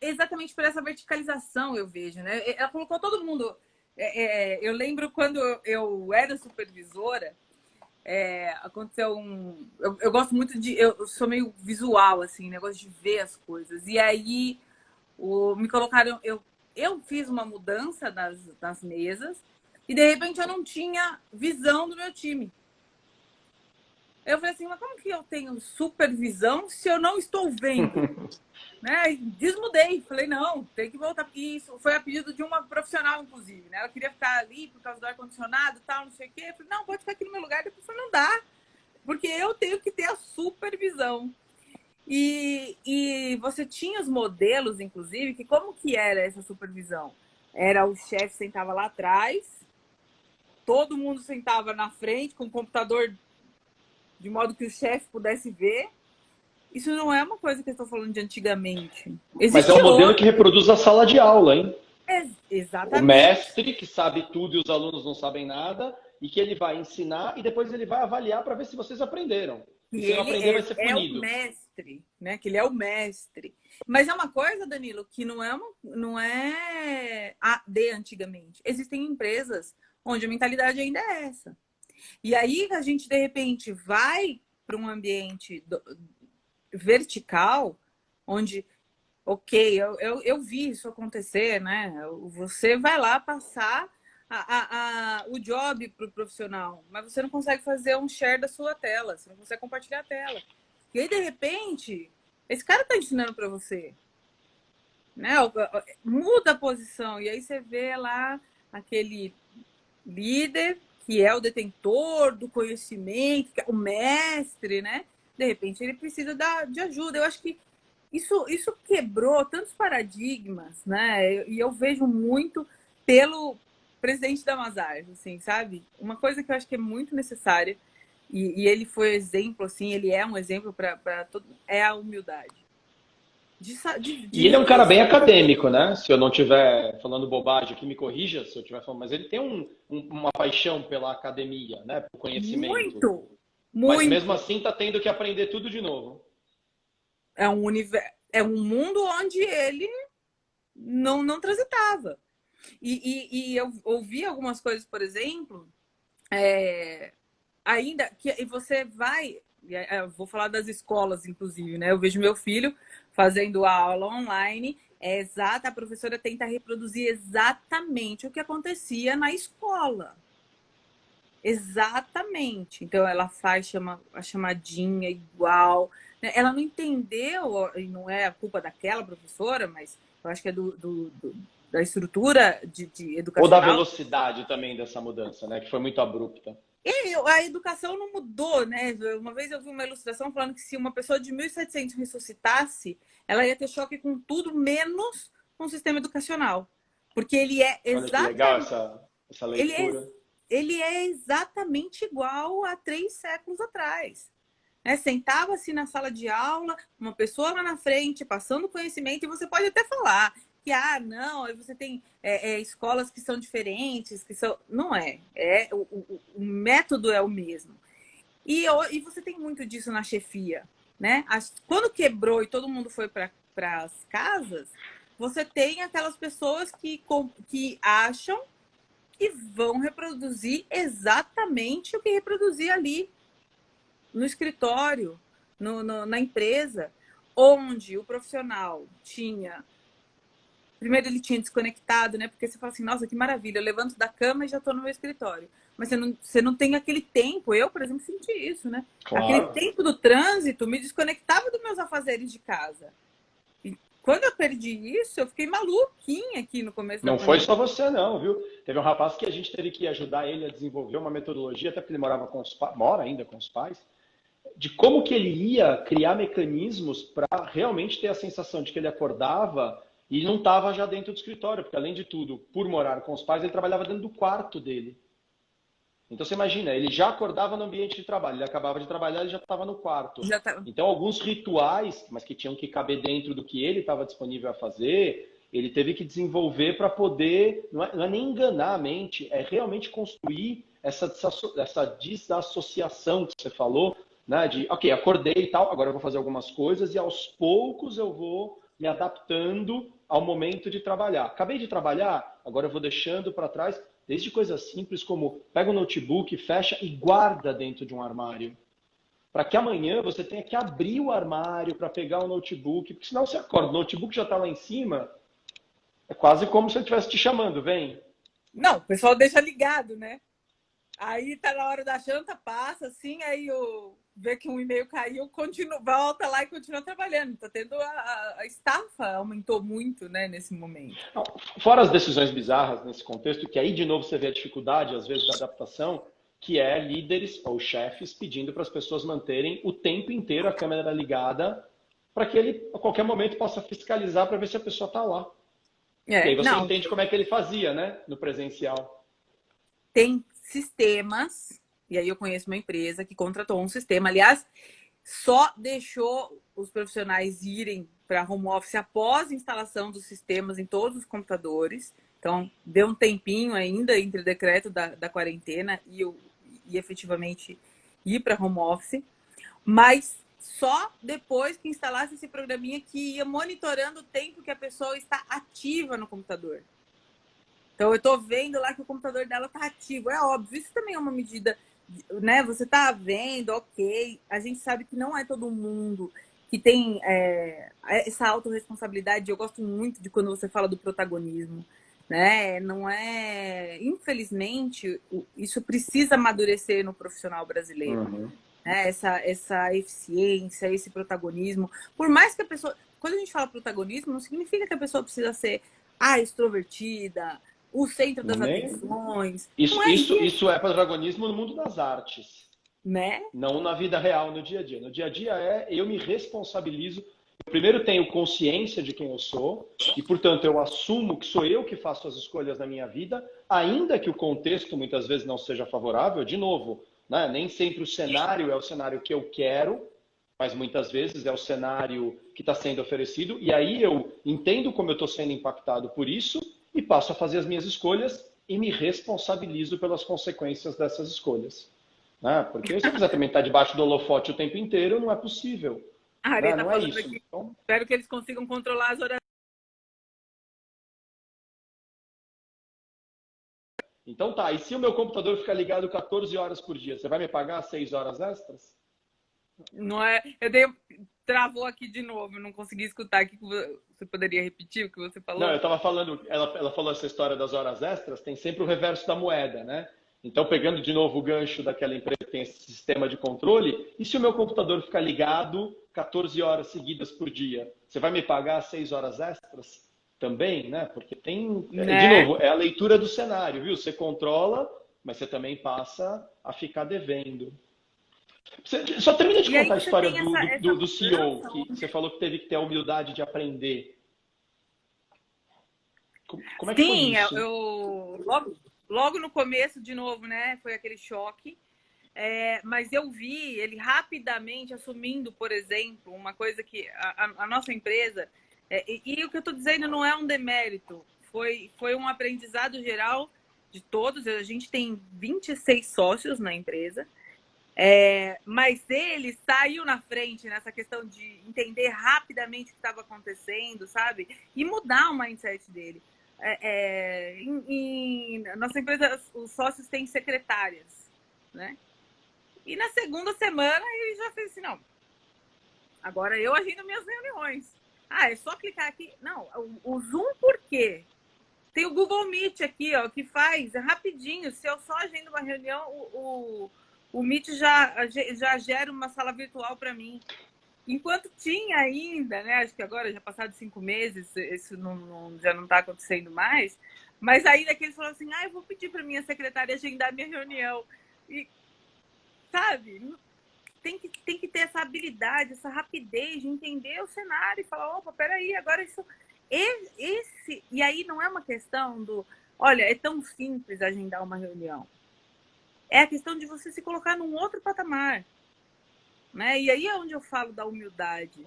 S2: Exatamente por essa verticalização, eu vejo, né? Ela colocou todo mundo. Eu lembro quando eu era supervisora, aconteceu um. Eu gosto muito de. Eu sou meio visual, assim, negócio de ver as coisas. E aí me colocaram. Eu fiz uma mudança das mesas e de repente eu não tinha visão do meu time. Eu falei assim, mas como que eu tenho supervisão se eu não estou vendo? Né? Desmudei. Falei, não, tem que voltar. Isso foi a pedido de uma profissional, inclusive. Né? Ela queria ficar ali por causa do ar-condicionado e tal, não sei o quê. Eu falei, não, pode ficar aqui no meu lugar. Depois eu falei, não dá, porque eu tenho que ter a supervisão. E você tinha os modelos, inclusive, que como que era essa supervisão? Era o chefe sentava lá atrás, todo mundo sentava na frente com o computador de modo que o chefe pudesse ver. Isso não é uma coisa que eu estou falando de antigamente.
S3: Mas é um modelo que reproduz a sala de aula, hein?
S2: Exatamente.
S3: O mestre que sabe tudo e os alunos não sabem nada, e que ele vai ensinar e depois ele vai avaliar para ver se vocês aprenderam. E se não aprender, vai ser punido.
S2: É o mestre, né? Que ele é o mestre. Mas é uma coisa, Danilo, que não é de antigamente. Existem empresas onde a mentalidade ainda é essa. E aí a gente, de repente, vai para um ambiente vertical, onde, ok, eu vi isso acontecer, né? Você vai lá passar o job para o profissional, mas você não consegue fazer um share da sua tela, você não consegue compartilhar a tela. E aí, de repente, esse cara está ensinando para você. Né? Muda a posição, e aí você vê lá aquele líder que é o detentor do conhecimento, que é o mestre, né? De repente ele precisa de ajuda. Eu acho que isso quebrou tantos paradigmas, né? E eu vejo muito pelo presidente da Mazars, assim, sabe? Uma coisa que eu acho que é muito necessária, e ele foi exemplo, assim, ele é um exemplo para todo, é a humildade.
S3: E ele é um cara bem acadêmico, né? Se eu não estiver falando bobagem aqui, me corrija se eu estiver falando, mas ele tem uma paixão pela academia, né? Pelo conhecimento.
S2: Muito!
S3: Mas mesmo assim está tendo que aprender tudo de novo.
S2: É um mundo onde ele não transitava. E eu ouvi algumas coisas, por exemplo, ainda que você vai. Eu vou falar das escolas, inclusive, né? Eu vejo meu filho fazendo a aula online, a professora tenta reproduzir exatamente o que acontecia na escola. Exatamente. Então, ela faz a chamadinha igual. Ela não entendeu, e não é a culpa daquela professora, mas eu acho que é da estrutura de educação.
S3: Ou da velocidade também dessa mudança, né? Que foi muito abrupta.
S2: E a educação não mudou, né? Uma vez eu vi uma ilustração falando que se uma pessoa de 1700 ressuscitasse, ela ia ter choque com tudo, menos com o sistema educacional. Porque ele é exatamente...
S3: Olha que legal essa leitura.
S2: Ele é exatamente igual a 3 séculos atrás. Né? Sentava-se na sala de aula, uma pessoa lá na frente, passando conhecimento, e você pode até falar que, não, você tem escolas que são diferentes, que são... Não é. O método é o mesmo. E você tem muito disso na chefia. Né? Quando quebrou e todo mundo foi para as casas, você tem aquelas pessoas que acham que vão reproduzir exatamente o que reproduzia ali no escritório, na empresa, onde o profissional tinha... Primeiro ele tinha desconectado, né? Porque você fala assim, nossa, que maravilha, eu levanto da cama e já estou no meu escritório. Mas você não tem aquele tempo. Eu, por exemplo, senti isso, né? Claro. Aquele tempo do trânsito me desconectava dos meus afazeres de casa. E quando eu perdi isso, eu fiquei maluquinha aqui no começo da
S3: pandemia. Não foi só você, não, viu? Teve um rapaz que a gente teve que ajudar ele a desenvolver uma metodologia, até porque ele mora ainda com os pais, de como que ele ia criar mecanismos para realmente ter a sensação de que ele acordava e não estava já dentro do escritório, porque além de tudo, por morar com os pais, ele trabalhava dentro do quarto dele. Então você imagina, ele já acordava no ambiente de trabalho, ele acabava de trabalhar, ele já estava no quarto.
S2: Já tá...
S3: Então alguns rituais, mas que tinham que caber dentro do que ele estava disponível a fazer, ele teve que desenvolver para poder, não é nem enganar a mente, é realmente construir essa desassociação que você falou, né? De, ok, acordei e tal, agora eu vou fazer algumas coisas e aos poucos eu vou me adaptando ao momento de trabalhar. Acabei de trabalhar, agora eu vou deixando para trás, desde coisas simples como pega o notebook, fecha e guarda dentro de um armário. Para que amanhã você tenha que abrir o armário para pegar o notebook, porque senão você acorda, o notebook já está lá em cima, é quase como se ele estivesse te chamando, vem.
S2: Não, o pessoal deixa ligado, né? Aí tá na hora da janta, passa assim, aí vê que um e-mail caiu, continua, volta lá e continua trabalhando. Tá tendo a estafa aumentou muito, né, nesse momento.
S3: Não, fora as decisões bizarras nesse contexto, que aí de novo você vê a dificuldade, às vezes, da adaptação, que é líderes ou chefes pedindo para as pessoas manterem o tempo inteiro a câmera ligada para que ele, a qualquer momento, possa fiscalizar para ver se a pessoa está lá. E aí você
S2: Não,
S3: entende como é que ele fazia, né, no presencial.
S2: tem sistemas, e aí eu conheço uma empresa que contratou um sistema, aliás, só deixou os profissionais irem para home office após a instalação dos sistemas em todos os computadores. Então, deu um tempinho ainda entre o decreto da quarentena e efetivamente ir para home office, mas só depois que instalasse esse programinha que ia monitorando o tempo que a pessoa está ativa no computador. Então, eu estou vendo lá que o computador dela está ativo. É óbvio, isso também é uma medida, né? Você está vendo, ok. A gente sabe que não é todo mundo que tem essa autorresponsabilidade. Eu gosto muito de quando você fala do protagonismo, né? Não é... Infelizmente, isso precisa amadurecer no profissional brasileiro.
S3: Uhum.
S2: Né? Essa eficiência, esse protagonismo. Por mais que a pessoa... Quando a gente fala protagonismo, não significa que a pessoa precisa ser extrovertida, o centro das atenções.
S3: Isso é protagonismo no mundo das artes.
S2: Né?
S3: Não na vida real, no dia a dia. No dia a dia eu me responsabilizo. Eu primeiro tenho consciência de quem eu sou e, portanto, eu assumo que sou eu que faço as escolhas na minha vida, ainda que o contexto muitas vezes não seja favorável. De novo, né? Nem sempre o cenário é o cenário que eu quero, mas muitas vezes é o cenário que está sendo oferecido. E aí eu entendo como eu estou sendo impactado por isso e passo a fazer as minhas escolhas e me responsabilizo pelas consequências dessas escolhas. Né? Porque se eu quiser também estar debaixo do holofote o tempo inteiro, não é possível.
S2: A Ari
S3: Né?
S2: tá
S3: Não é
S2: falando
S3: isso.
S2: aqui.
S3: Então...
S2: Espero que eles consigam controlar as horas.
S3: Então tá, e se o meu computador ficar ligado 14 horas por dia, você vai me pagar 6 horas extras?
S2: Não é? Travou aqui de novo, não consegui escutar aqui. Você poderia repetir o que você falou?
S3: Não, eu estava falando, ela falou essa história das horas extras, tem sempre o reverso da moeda, né? Então, pegando de novo o gancho daquela empresa que tem esse sistema de controle, e se o meu computador ficar ligado 14 horas seguidas por dia, você vai me pagar 6 horas extras também, né? Porque tem,
S2: Né?
S3: de novo, é a leitura do cenário, viu? Você controla, mas você também passa a ficar devendo. Só termina de contar a história do CEO, que você falou que teve que ter a humildade de aprender. Como é que foi
S2: Sim,
S3: isso?
S2: logo no começo, de novo, né? Foi aquele choque. Mas eu vi ele rapidamente assumindo, por exemplo, uma coisa que a nossa empresa... E o que eu estou dizendo não é um demérito. Foi um aprendizado geral de todos. A gente tem 26 sócios na empresa. Mas ele saiu na frente nessa questão de entender rapidamente o que estava acontecendo, sabe? E mudar o mindset dele. Na nossa empresa, os sócios têm secretárias, né? E na segunda semana ele já fez assim, não, agora eu agendo minhas reuniões. É só clicar aqui. Não, o Zoom por quê? Tem o Google Meet aqui, ó, que faz, rapidinho. Se eu só agendo uma reunião, o Meet já gera uma sala virtual para mim. Enquanto tinha ainda, né? Acho que agora, já passados 5 meses, isso já não está acontecendo mais. Mas ainda que eles falaram assim, eu vou pedir para minha secretária agendar minha reunião. E, sabe, tem que ter essa habilidade, essa rapidez de entender o cenário e falar, opa, peraí, agora E aí não é uma questão do, olha, é tão simples agendar uma reunião. É a questão de você se colocar num outro patamar, né? E aí é onde eu falo da humildade,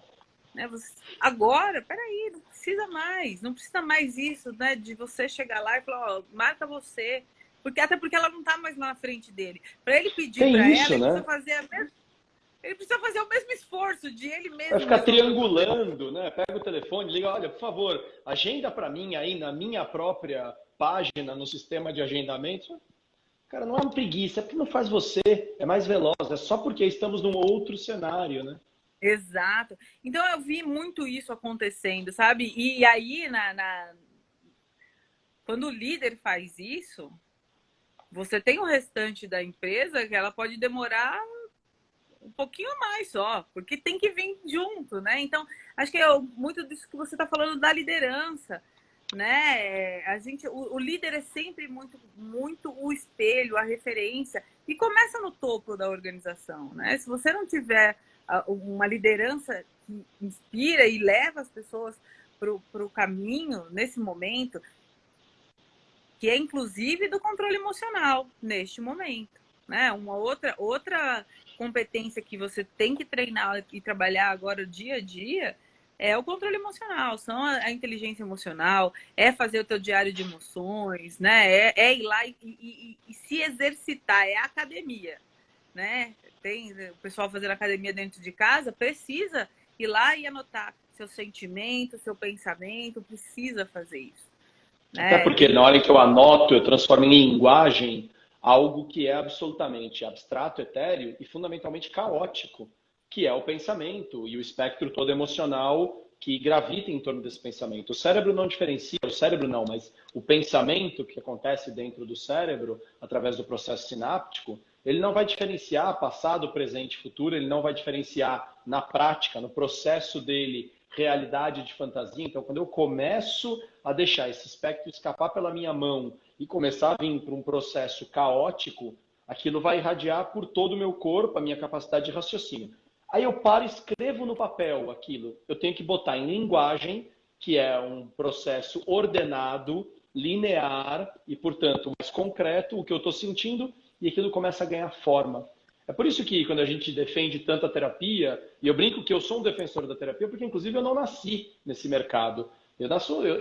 S2: né? Agora, peraí, não precisa mais isso, né? De você chegar lá e falar, ó, marca você, até porque ela não tá mais na frente dele. Para ele pedir para
S3: Tem
S2: ela,
S3: isso, né?
S2: ele precisa fazer o mesmo esforço de ele
S3: Vai
S2: mesmo
S3: ficar
S2: resolver o problema.
S3: triangulando, né? Pega o telefone, liga, olha, por favor, agenda para mim aí na minha própria página, no sistema de agendamento. Cara, não é uma preguiça, é porque não faz você, é mais veloz, é só porque estamos num outro cenário, né?
S2: Exato. Então eu vi muito isso acontecendo, sabe? E aí, quando o líder faz isso, você tem o restante da empresa que ela pode demorar um pouquinho mais só, porque tem que vir junto, né? Então, acho que é muito disso que você está falando da liderança, né? O líder é sempre muito o espelho, a referência, e começa no topo da organização, né? Se você não tiver uma liderança que inspira e leva as pessoas para o caminho nesse momento, que é inclusive do controle emocional neste momento, né? Uma outra competência que você tem que treinar e trabalhar agora dia a dia é o controle emocional, são a inteligência emocional, é fazer o teu diário de emoções, né? É ir lá e se exercitar, é a academia, né? Tem o pessoal fazendo academia dentro de casa, precisa ir lá e anotar seu sentimento, seu pensamento, precisa fazer isso,
S3: Até
S2: né?
S3: porque na hora em que eu anoto, eu transformo em linguagem algo que é absolutamente abstrato, etéreo e fundamentalmente caótico, que é o pensamento e o espectro todo emocional que gravita em torno desse pensamento. O cérebro não diferencia, o cérebro não, mas o pensamento que acontece dentro do cérebro, através do processo sináptico, ele não vai diferenciar passado, presente e futuro, ele não vai diferenciar na prática, no processo dele, realidade de fantasia. Então, quando eu começo a deixar esse espectro escapar pela minha mão e começar a vir para um processo caótico, aquilo vai irradiar por todo o meu corpo, a minha capacidade de raciocínio. Aí eu paro e escrevo no papel aquilo. Eu tenho que botar em linguagem, que é um processo ordenado, linear e, portanto, mais concreto, o que eu estou sentindo, e aquilo começa a ganhar forma. É por isso que quando a gente defende tanto a terapia, e eu brinco que eu sou um defensor da terapia, porque inclusive eu não nasci nesse mercado. Eu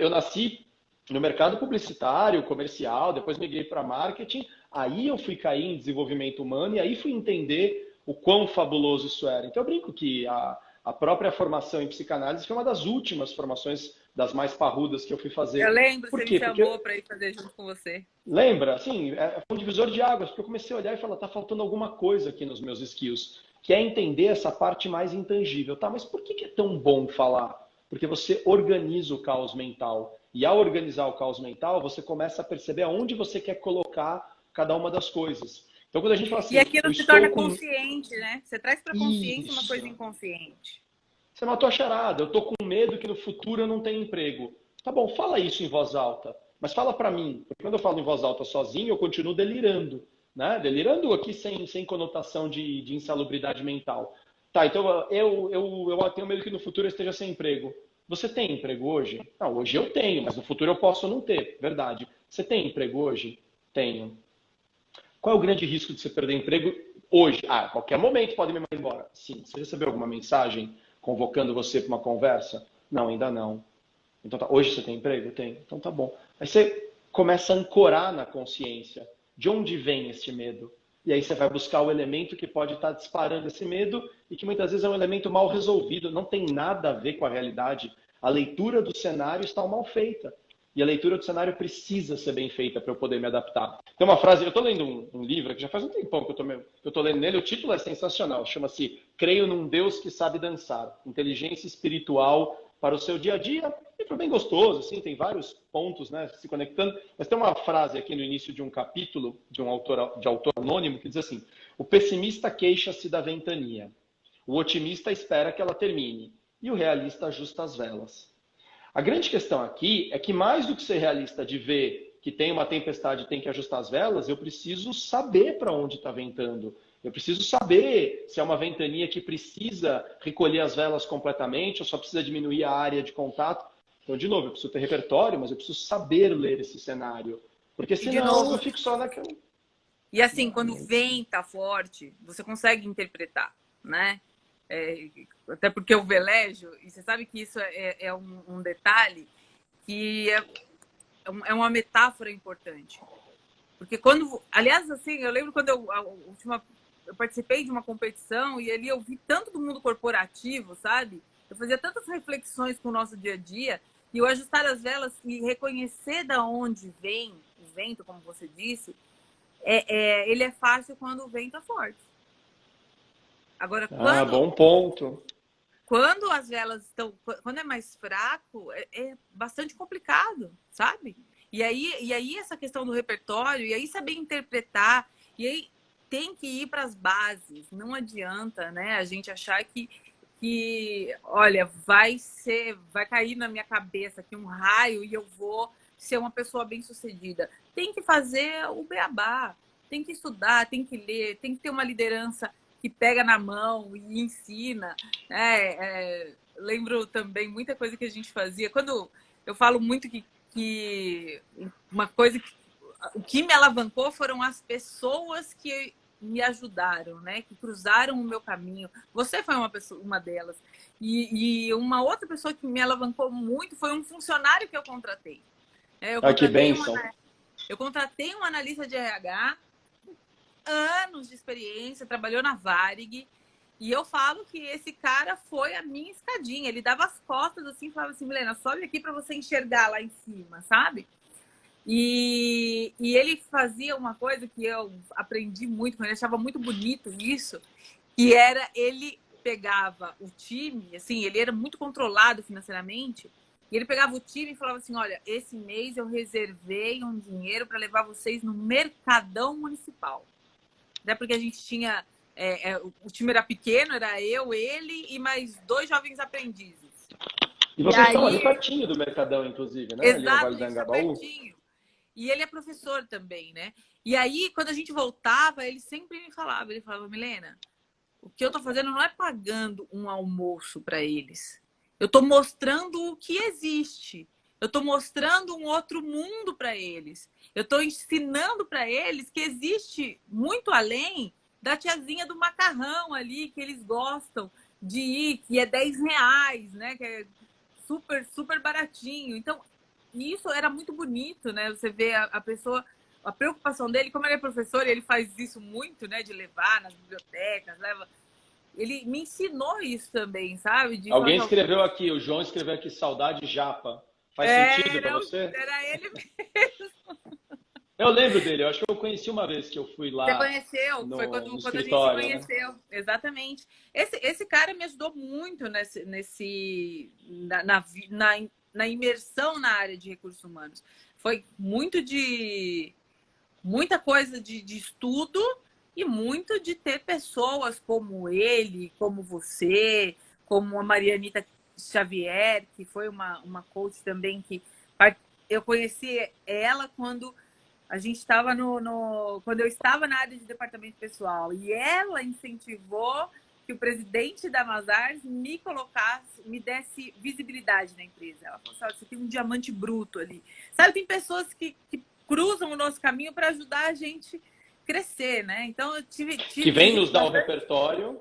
S3: nasci no mercado publicitário, comercial, depois migrei para marketing, aí eu fui cair em desenvolvimento humano e aí fui entender o quão fabuloso isso era. Então eu brinco que a própria formação em psicanálise foi uma das últimas formações, das mais parrudas que eu fui
S2: Eu
S3: fazer.
S2: lembro,
S3: Por
S2: você me
S3: quê? Porque
S2: chamou para ir fazer junto com você.
S3: lembra, assim, foi um divisor de águas, porque eu comecei a olhar e falar, tá faltando alguma coisa aqui nos meus skills, que é entender essa parte mais intangível. Tá, mas por que é tão bom falar? Porque você organiza o caos mental. E ao organizar o caos mental, você começa a perceber aonde você quer colocar cada uma das coisas. Então, quando a gente fala
S2: E
S3: assim, eu
S2: aquilo se torna
S3: estou com
S2: consciente, né? Você traz para consciência uma coisa
S3: isso.
S2: inconsciente.
S3: Você matou a charada. Eu tô com medo que no futuro eu não tenha emprego. Tá bom, fala isso em voz alta. Mas fala para mim. Porque quando eu falo em voz alta sozinho, eu continuo delirando. Né? Delirando aqui sem conotação de insalubridade mental. Tá, então eu tenho medo que no futuro eu esteja sem emprego. Você tem emprego hoje? Não, hoje eu tenho, mas no futuro eu posso não ter. Verdade. Você tem emprego hoje? Tenho. Qual é o grande risco de você perder emprego hoje? Ah, a qualquer momento pode me mandar embora. Sim. Você recebeu alguma mensagem convocando você para uma conversa? Não, ainda não. Então tá. Hoje você tem emprego? Tem. Então tá bom. Aí você começa a ancorar na consciência. De onde vem esse medo? E aí você vai buscar o elemento que pode estar disparando esse medo e que muitas vezes é um elemento mal resolvido, não tem nada a ver com a realidade. A leitura do cenário está mal feita. E a leitura do cenário precisa ser bem feita para eu poder me adaptar. Tem uma frase, eu estou lendo um livro que já faz um tempão que eu estou lendo nele, o título é sensacional, chama-se Creio num Deus que Sabe Dançar, Inteligência Espiritual para o Seu Dia a Dia. Um livro bem gostoso, assim, tem vários pontos, né, se conectando, mas tem uma frase aqui no início de um capítulo de autor anônimo que diz assim: o pessimista queixa-se da ventania, o otimista espera que ela termine e o realista ajusta as velas. A grande questão aqui é que, mais do que ser realista de ver que tem uma tempestade e tem que ajustar as velas, eu preciso saber para onde está ventando. Eu preciso saber se é uma ventania que precisa recolher as velas completamente ou só precisa diminuir a área de contato. Então, de novo, eu preciso ter repertório, mas eu preciso saber ler esse cenário. Porque
S2: E de
S3: senão
S2: novo,
S3: eu fico só naquela.
S2: e assim, quando o vento tá forte, você consegue interpretar, né? Até porque eu velejo, e você sabe que isso é um detalhe que é uma metáfora importante. Porque quando. Aliás, assim, eu lembro quando eu participei de uma competição e ali eu vi tanto do mundo corporativo, sabe? Eu fazia tantas reflexões com o nosso dia a dia e eu ajustar as velas e reconhecer da onde vem o vento, como você disse, ele é fácil quando o vento é forte. Agora,
S3: Ah, bom ponto.
S2: quando as velas estão. Quando é mais fraco, é bastante complicado, sabe? E aí essa questão do repertório, e aí saber interpretar, e aí tem que ir para as bases. Não adianta, né, a gente achar olha, vai cair na minha cabeça aqui um raio e eu vou ser uma pessoa bem-sucedida. Tem que fazer o beabá, tem que estudar, tem que ler, tem que ter uma liderança que pega na mão e ensina. Lembro também muita coisa que a gente fazia. Quando eu falo muito que uma coisa o que me alavancou foram as pessoas que me ajudaram, né? Que cruzaram o meu caminho. Você foi uma delas. E uma outra pessoa que me alavancou muito foi um funcionário que eu contratei.
S3: Que bênção.
S2: Eu contratei um analista de RH, anos de experiência, trabalhou na Varig. E eu falo que esse cara foi a minha escadinha. Ele dava as costas assim, falava assim, Milena, sobe aqui para você enxergar lá em cima, sabe? E ele fazia uma coisa que eu aprendi muito, ele achava muito bonito isso, que era ele pegava o time, assim, ele era muito controlado financeiramente, e ele pegava o time e falava assim, olha, esse mês eu reservei um dinheiro para levar vocês no Mercadão Municipal. Até porque a gente tinha, o time era pequeno, era eu, ele e mais 2 jovens aprendizes.
S3: E vocês estão ali pertinho do Mercadão, inclusive, né?
S2: Exato,
S3: Ali no Vale do
S2: a gente tá
S3: Anhangabaú.
S2: pertinho. E ele é professor também, né? E aí, quando a gente voltava, ele sempre me falava, Milena, o que eu tô fazendo não é pagando um almoço para eles. Eu tô mostrando o que existe. Eu tô mostrando um outro mundo para eles. Eu tô ensinando para eles que existe muito além da tiazinha do macarrão ali, que eles gostam de ir, que é R$ 10, né? Que é super, super baratinho. Então, isso era muito bonito, né? Você vê a pessoa, a preocupação dele, como ele é professor, ele faz isso muito, né? De levar nas bibliotecas, leva. Ele me ensinou isso também, sabe?
S3: Alguém escreveu aqui, o João escreveu aqui, saudade japa. Faz sentido para você?
S2: Era ele mesmo.
S3: Eu lembro dele, eu acho que eu conheci uma vez que eu fui lá.
S2: Você conheceu? Foi quando a gente se conheceu. Né? Exatamente. Esse cara me ajudou muito na imersão na área de recursos humanos. Foi muita coisa de estudo e muito de ter pessoas como ele, como você, como a Marianita Xavier, que foi uma coach também que eu conheci ela quando a gente estava quando eu estava na área de departamento pessoal e ela incentivou que o presidente da Mazars me desse visibilidade na empresa. Ela falou assim, você tem um diamante bruto ali. Sabe, tem pessoas que cruzam o nosso caminho para ajudar a gente crescer, né? Então eu tive
S3: que vem nos dar o repertório,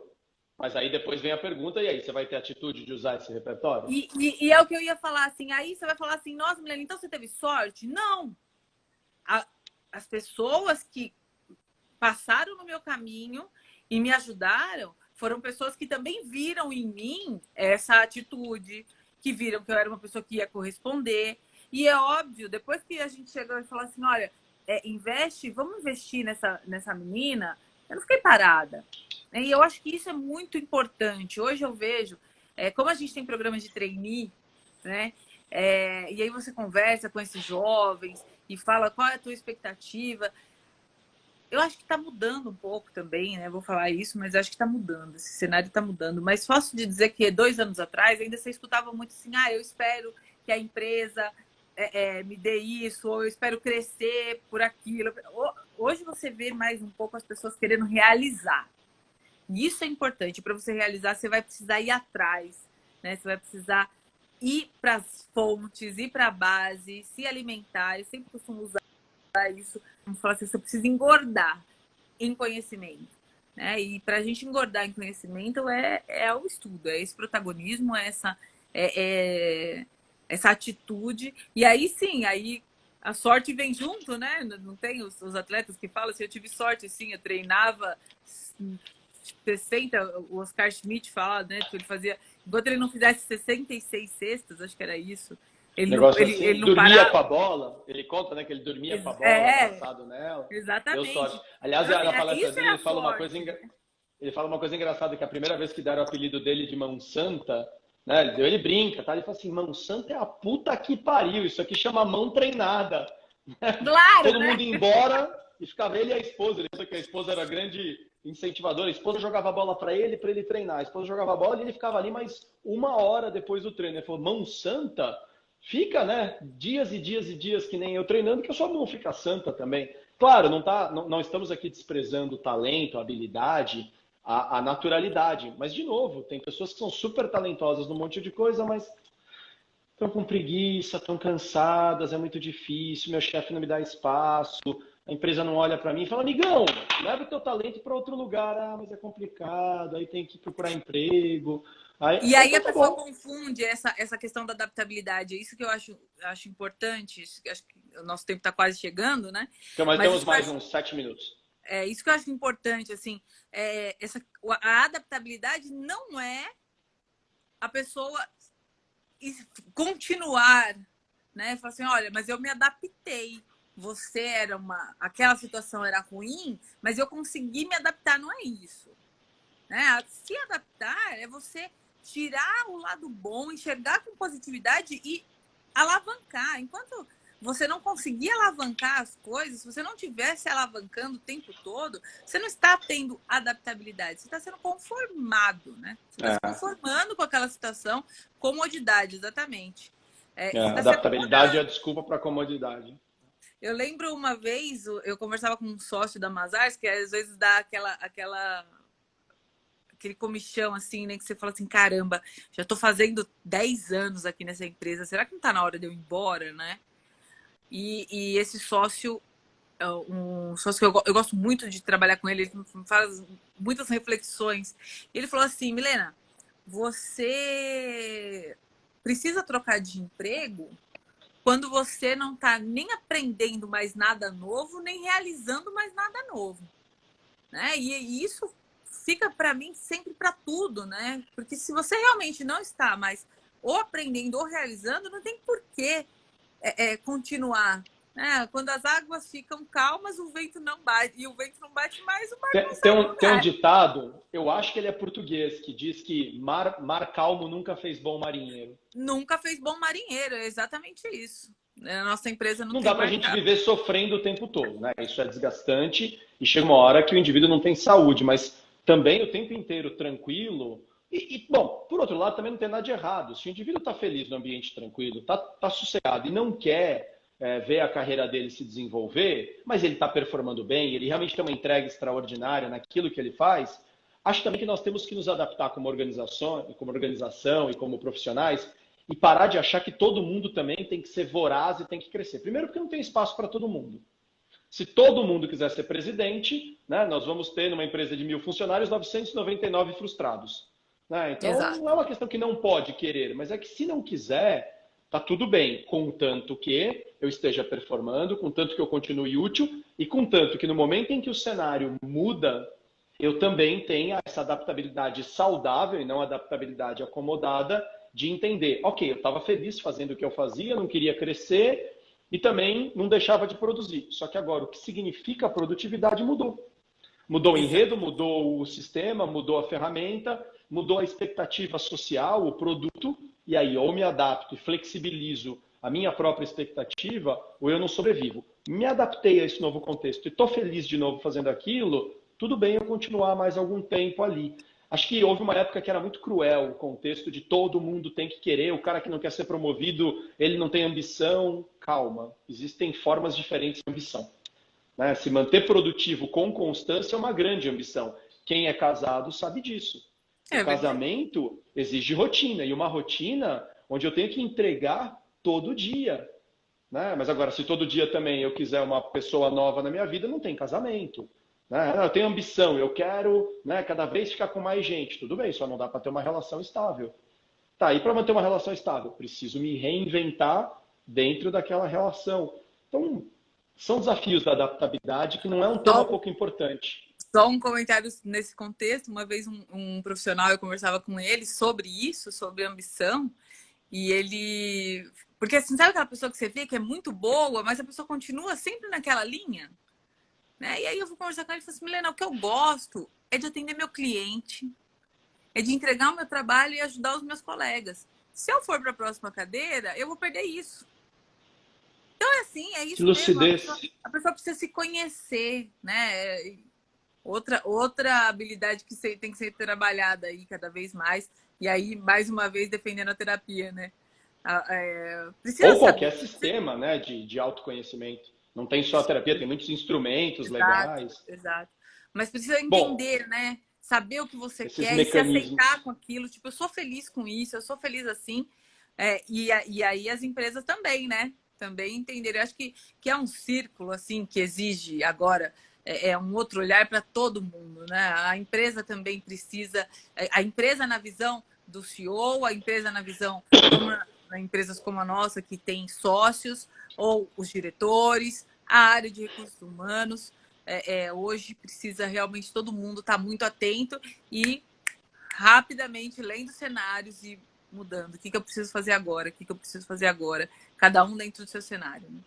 S3: mas aí depois vem a pergunta, e aí você vai ter atitude de usar esse repertório?
S2: E é o que eu ia falar, assim, aí você vai falar assim, nossa, Milena, então você teve sorte? Não! As pessoas que passaram no meu caminho e me ajudaram foram pessoas que também viram em mim essa atitude, que viram que eu era uma pessoa que ia corresponder. E é óbvio, depois que a gente chegou e falou assim, olha, vamos investir nessa menina, eu não fiquei parada. E eu acho que isso é muito importante. Hoje eu vejo, como a gente tem programas de trainee, né? E aí você conversa com esses jovens e fala qual é a tua expectativa. Eu acho que está mudando um pouco também, né? Vou falar isso, mas acho que está mudando. Esse cenário está mudando. Mas fácil de dizer que 2 anos atrás ainda você escutava muito assim, eu espero que a empresa me dê isso, ou eu espero crescer por aquilo. Hoje você vê mais um pouco as pessoas querendo realizar. E isso é importante. Para você realizar, você vai precisar ir atrás, né? Você vai precisar ir para as fontes, ir para a base, se alimentar. Eu sempre costumo usar isso. Vamos falar assim, você precisa engordar em conhecimento. Né? E para a gente engordar em conhecimento é o estudo, é esse protagonismo, essa atitude. E aí sim, aí a sorte vem junto, né? Não tem os atletas que falam assim, eu tive sorte, sim, eu treinava 60, o Oscar Schmidt fala, né? Que ele fazia, enquanto ele não fizesse 66 cestas, acho que era isso. Ele não,
S3: Negócio assim,
S2: ele não
S3: dormia
S2: parava.
S3: com a bola, ele conta, né, que ele dormia com a bola, abraçado nela, deu sorte.
S2: Exatamente.
S3: Aliás,
S2: Então,
S3: na
S2: assim,
S3: palestra
S2: isso
S3: dele,
S2: é a sorte.
S3: ele fala uma coisa engraçada, que a primeira vez que deram o apelido dele de Mão Santa, né, ele brinca, tá? Ele fala assim, Mão Santa é a puta que pariu, isso aqui chama mão treinada.
S2: Claro,
S3: Todo
S2: né?
S3: mundo ia embora e ficava ele e a esposa. Ele falou que a esposa era grande incentivadora. A esposa jogava a bola para ele treinar. A esposa jogava a bola e ele ficava ali mais 1 hora depois do treino. Ele falou, Mão Santa? Fica, né? Dias e dias e dias que nem eu treinando, que a sua mão fica santa também. Claro, não estamos aqui desprezando o talento, a habilidade, a naturalidade. Mas, de novo, tem pessoas que são super talentosas num monte de coisa, mas estão com preguiça, estão cansadas, é muito difícil, meu chefe não me dá espaço, a empresa não olha para mim e fala, amigão, leva o teu talento para outro lugar. Ah, mas é complicado, aí tem que procurar emprego.
S2: E aí
S3: Então
S2: a
S3: tá
S2: pessoa
S3: bom.
S2: confunde essa questão da adaptabilidade. É isso que eu acho importante. Acho que o nosso tempo está quase chegando, né?
S3: Então, mas
S2: Mas
S3: temos
S2: isso que eu
S3: mais
S2: acho,
S3: uns 7 minutos.
S2: isso que eu acho importante, assim, a adaptabilidade não é a pessoa continuar, né? Falar assim, olha, mas eu me adaptei. Você era aquela situação era ruim, mas eu consegui me adaptar. Não é isso, né? Se adaptar é você tirar o lado bom, enxergar com positividade e alavancar. Enquanto você não conseguir alavancar as coisas, se você não estiver se alavancando o tempo todo, você não está tendo adaptabilidade, você está sendo conformado, né? Você está se conformando com aquela situação, comodidade, exatamente. Você está se
S3: Adaptabilidade é a
S2: acomodando.
S3: desculpa para comodidade.
S2: Eu lembro uma vez, eu conversava com um sócio da Mazars, que às vezes dá aquele comichão assim, né? Que você fala assim, caramba, já estou fazendo 10 anos aqui nessa empresa, será que não está na hora de eu ir embora, né? E esse sócio, um sócio que eu gosto muito de trabalhar com ele faz muitas reflexões. Ele falou assim, Milena, você precisa trocar de emprego quando você não está nem aprendendo mais nada novo, nem realizando mais nada novo, né? E isso fica para mim sempre para tudo, né? Porque se você realmente não está mais ou aprendendo ou realizando, não tem por que continuar. Né? Quando as águas ficam calmas, o vento não bate. E o vento não bate mais, o barco não sai do
S3: Tem um
S2: lugar.
S3: ditado, eu acho que ele é português, que diz que mar calmo nunca fez bom marinheiro.
S2: Nunca fez bom marinheiro, é exatamente isso. A nossa empresa não
S3: Não
S2: tem
S3: dá para a gente
S2: marcado.
S3: viver sofrendo o tempo todo, né? Isso é desgastante e chega uma hora que o indivíduo não tem saúde, mas também o tempo inteiro tranquilo. Bom, por outro lado, também não tem nada de errado. Se o indivíduo está feliz no ambiente tranquilo, está sossegado e não quer ver a carreira dele se desenvolver, mas ele está performando bem, ele realmente tem uma entrega extraordinária naquilo que ele faz, acho também que nós temos que nos adaptar como organização e como profissionais e parar de achar que todo mundo também tem que ser voraz e tem que crescer. Primeiro, porque não tem espaço para todo mundo. Se todo mundo quiser ser presidente, né, nós vamos ter numa empresa de 1.000 funcionários 999 frustrados. Né? Então,
S2: Exato.
S3: não é uma questão que não pode querer, mas é que se não quiser, tá tudo bem, contanto que eu esteja performando, contanto que eu continue útil e contanto que no momento em que o cenário muda, eu também tenha essa adaptabilidade saudável e não adaptabilidade acomodada de entender, ok, eu estava feliz fazendo o que eu fazia, não queria crescer e também não deixava de produzir. Só que agora o que significa produtividade mudou. Mudou o
S2: Exato.
S3: enredo, mudou o sistema, mudou a ferramenta, mudou a expectativa social, o produto, e aí ou me adapto e flexibilizo a minha própria expectativa, ou eu não sobrevivo. Me adaptei a esse novo contexto e estou feliz de novo fazendo aquilo, tudo bem eu continuar mais algum tempo ali. Acho que houve uma época que era muito cruel o contexto de todo mundo tem que querer, o cara que não quer ser promovido, ele não tem ambição. Calma, existem formas diferentes de ambição. Né? Se manter produtivo com constância é uma grande ambição. Quem é casado sabe disso. O
S2: É verdade.
S3: casamento exige rotina, e uma rotina onde eu tenho que entregar todo dia, né? Mas agora, se todo dia também eu quiser uma pessoa nova na minha vida, não tem casamento. Né? Eu tenho ambição, eu quero, né, cada vez ficar com mais gente. Tudo bem, só não dá para ter uma relação estável. Tá, e para manter uma relação estável? Preciso me reinventar dentro daquela relação. Então, são desafios da adaptabilidade que não é um tema pouco importante.
S2: Só um comentário nesse contexto. Uma vez um profissional, eu conversava com ele sobre isso, sobre ambição, e ele... Porque assim, sabe aquela pessoa que você vê que é muito boa, mas a pessoa continua sempre naquela linha? Né? E aí eu vou conversar com ele e falo assim, Milena, o que eu gosto é de atender meu cliente, é de entregar o meu trabalho e ajudar os meus colegas. Se eu for para a próxima cadeira, eu vou perder isso. Então é assim, é isso mesmo. A pessoa precisa se conhecer, né? Outra habilidade que tem que ser trabalhada aí cada vez mais. E aí, mais uma vez, defendendo a terapia, né?
S3: Ou qualquer sistema, né, de autoconhecimento. Não tem só a terapia, tem muitos instrumentos legais.
S2: Exato. Mas precisa entender, né? Saber o que você quer e se aceitar com aquilo. Tipo, eu sou feliz com isso, eu sou feliz assim. E aí as empresas também, né? Também entenderem. Eu acho que é um círculo, assim, que exige agora um outro olhar para todo mundo, né? A empresa também precisa... A empresa na visão do CEO, a empresa na visão... empresas como a nossa, que tem sócios, ou os diretores, a área de recursos humanos. Hoje precisa realmente todo mundo estar muito atento e rapidamente lendo cenários e mudando. O que eu preciso fazer agora? O que eu preciso fazer agora? Cada um dentro do seu cenário. Né?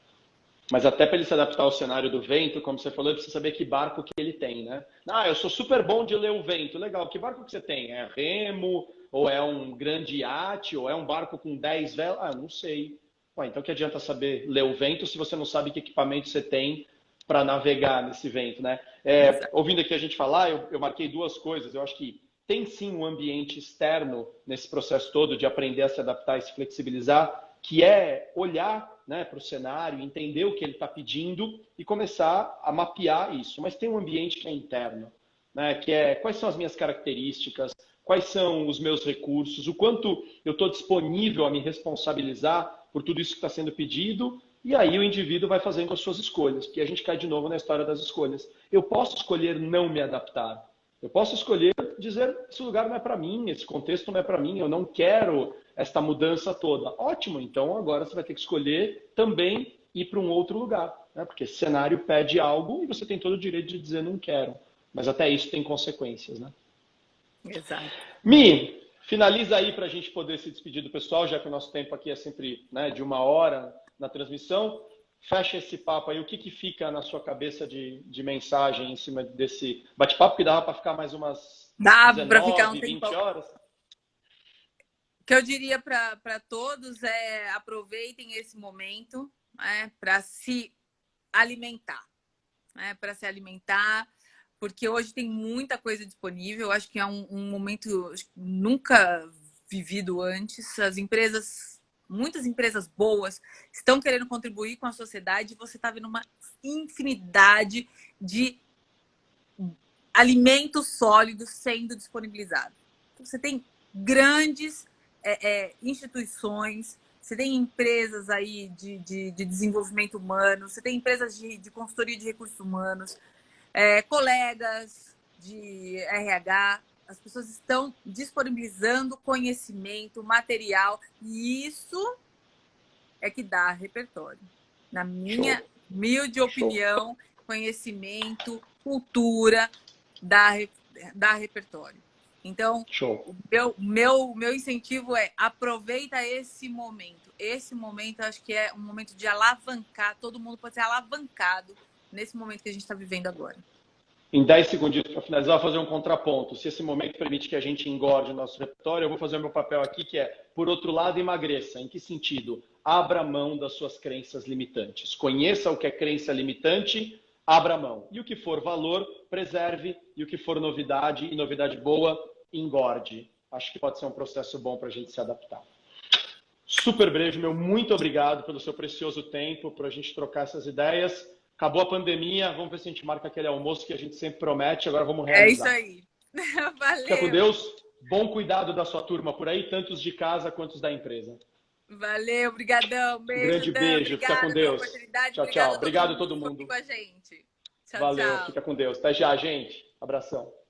S3: Mas até para ele se adaptar ao cenário do vento, como você falou, ele precisa saber que barco que ele tem, né? Eu sou super bom de ler o vento. Legal, que barco que você tem? É remo? Ou é um grande iate? Ou é um barco com 10 velas? Não sei. Então que adianta saber ler o vento se você não sabe que equipamento você tem para navegar nesse vento, né? Ouvindo aqui a gente falar, eu marquei duas coisas. Eu acho que tem sim um ambiente externo nesse processo todo de aprender a se adaptar e se flexibilizar, que é olhar, né, para o cenário, entender o que ele está pedindo e começar a mapear isso. Mas tem um ambiente que é interno, né, que é quais são as minhas características, quais são os meus recursos, o quanto eu estou disponível a me responsabilizar por tudo isso que está sendo pedido, e aí o indivíduo vai fazendo as suas escolhas, porque a gente cai de novo na história das escolhas. Eu posso escolher não me adaptar. Eu posso escolher dizer, esse lugar não é para mim, esse contexto não é para mim, eu não quero esta mudança toda. Ótimo, então agora você vai ter que escolher também ir para um outro lugar, né? Porque esse cenário pede algo e você tem todo o direito de dizer não quero. Mas até isso tem consequências, né?
S2: Exato.
S3: Mi, finaliza aí para a gente poder se despedir do pessoal, já que o nosso tempo aqui é sempre, né, de 1 hora na transmissão. Fecha esse papo aí, o que fica na sua cabeça de mensagem em cima desse bate-papo, que dava para ficar mais umas 19, 20 horas?
S2: O que eu diria para todos é aproveitem esse momento, né, para se alimentar, né, para se alimentar, porque hoje tem muita coisa disponível. Eu acho que é um momento nunca vivido antes. As empresas, muitas empresas boas, estão querendo contribuir com a sociedade e você está vendo uma infinidade de alimentos sólidos sendo disponibilizados. Então, você tem grandes instituições, você tem empresas aí de desenvolvimento humano, você tem empresas de consultoria de recursos humanos, colegas de RH, as pessoas estão disponibilizando conhecimento, material, e isso é que dá repertório. Na minha humilde opinião, conhecimento, cultura, dá repertório. Então, meu incentivo é aproveita esse momento. Esse momento, acho que é um momento de alavancar, todo mundo pode ser alavancado nesse momento que a gente está vivendo agora.
S3: Em 10 segundos para finalizar, eu vou fazer um contraponto. Se esse momento permite que a gente engorde o nosso repertório, eu vou fazer o meu papel aqui, que é, por outro lado, emagreça. Em que sentido? Abra mão das suas crenças limitantes. Conheça o que é crença limitante, abra mão. E o que for valor, preserve. E o que for novidade, e novidade boa, engorde. Acho que pode ser um processo bom para a gente se adaptar. Super breve, meu muito obrigado pelo seu precioso tempo, para a gente trocar essas ideias. Acabou a pandemia, vamos ver se a gente marca aquele almoço que a gente sempre promete, agora vamos realizar.
S2: É isso aí. Valeu.
S3: Fica com Deus, bom cuidado da sua turma por aí, tanto os de casa quanto os da empresa.
S2: Valeu, brigadão,
S3: Um
S2: beijo,
S3: grande
S2: Dan,
S3: beijo, fica com
S2: obrigada pela
S3: Deus.
S2: oportunidade,
S3: Tchau,
S2: obrigada
S3: tchau.
S2: a
S3: Obrigado a
S2: mundo
S3: todo
S2: que ficou
S3: mundo.
S2: aqui com a gente. Tchau,
S3: Valeu,
S2: tchau.
S3: fica com Deus. Até já, gente. Abração.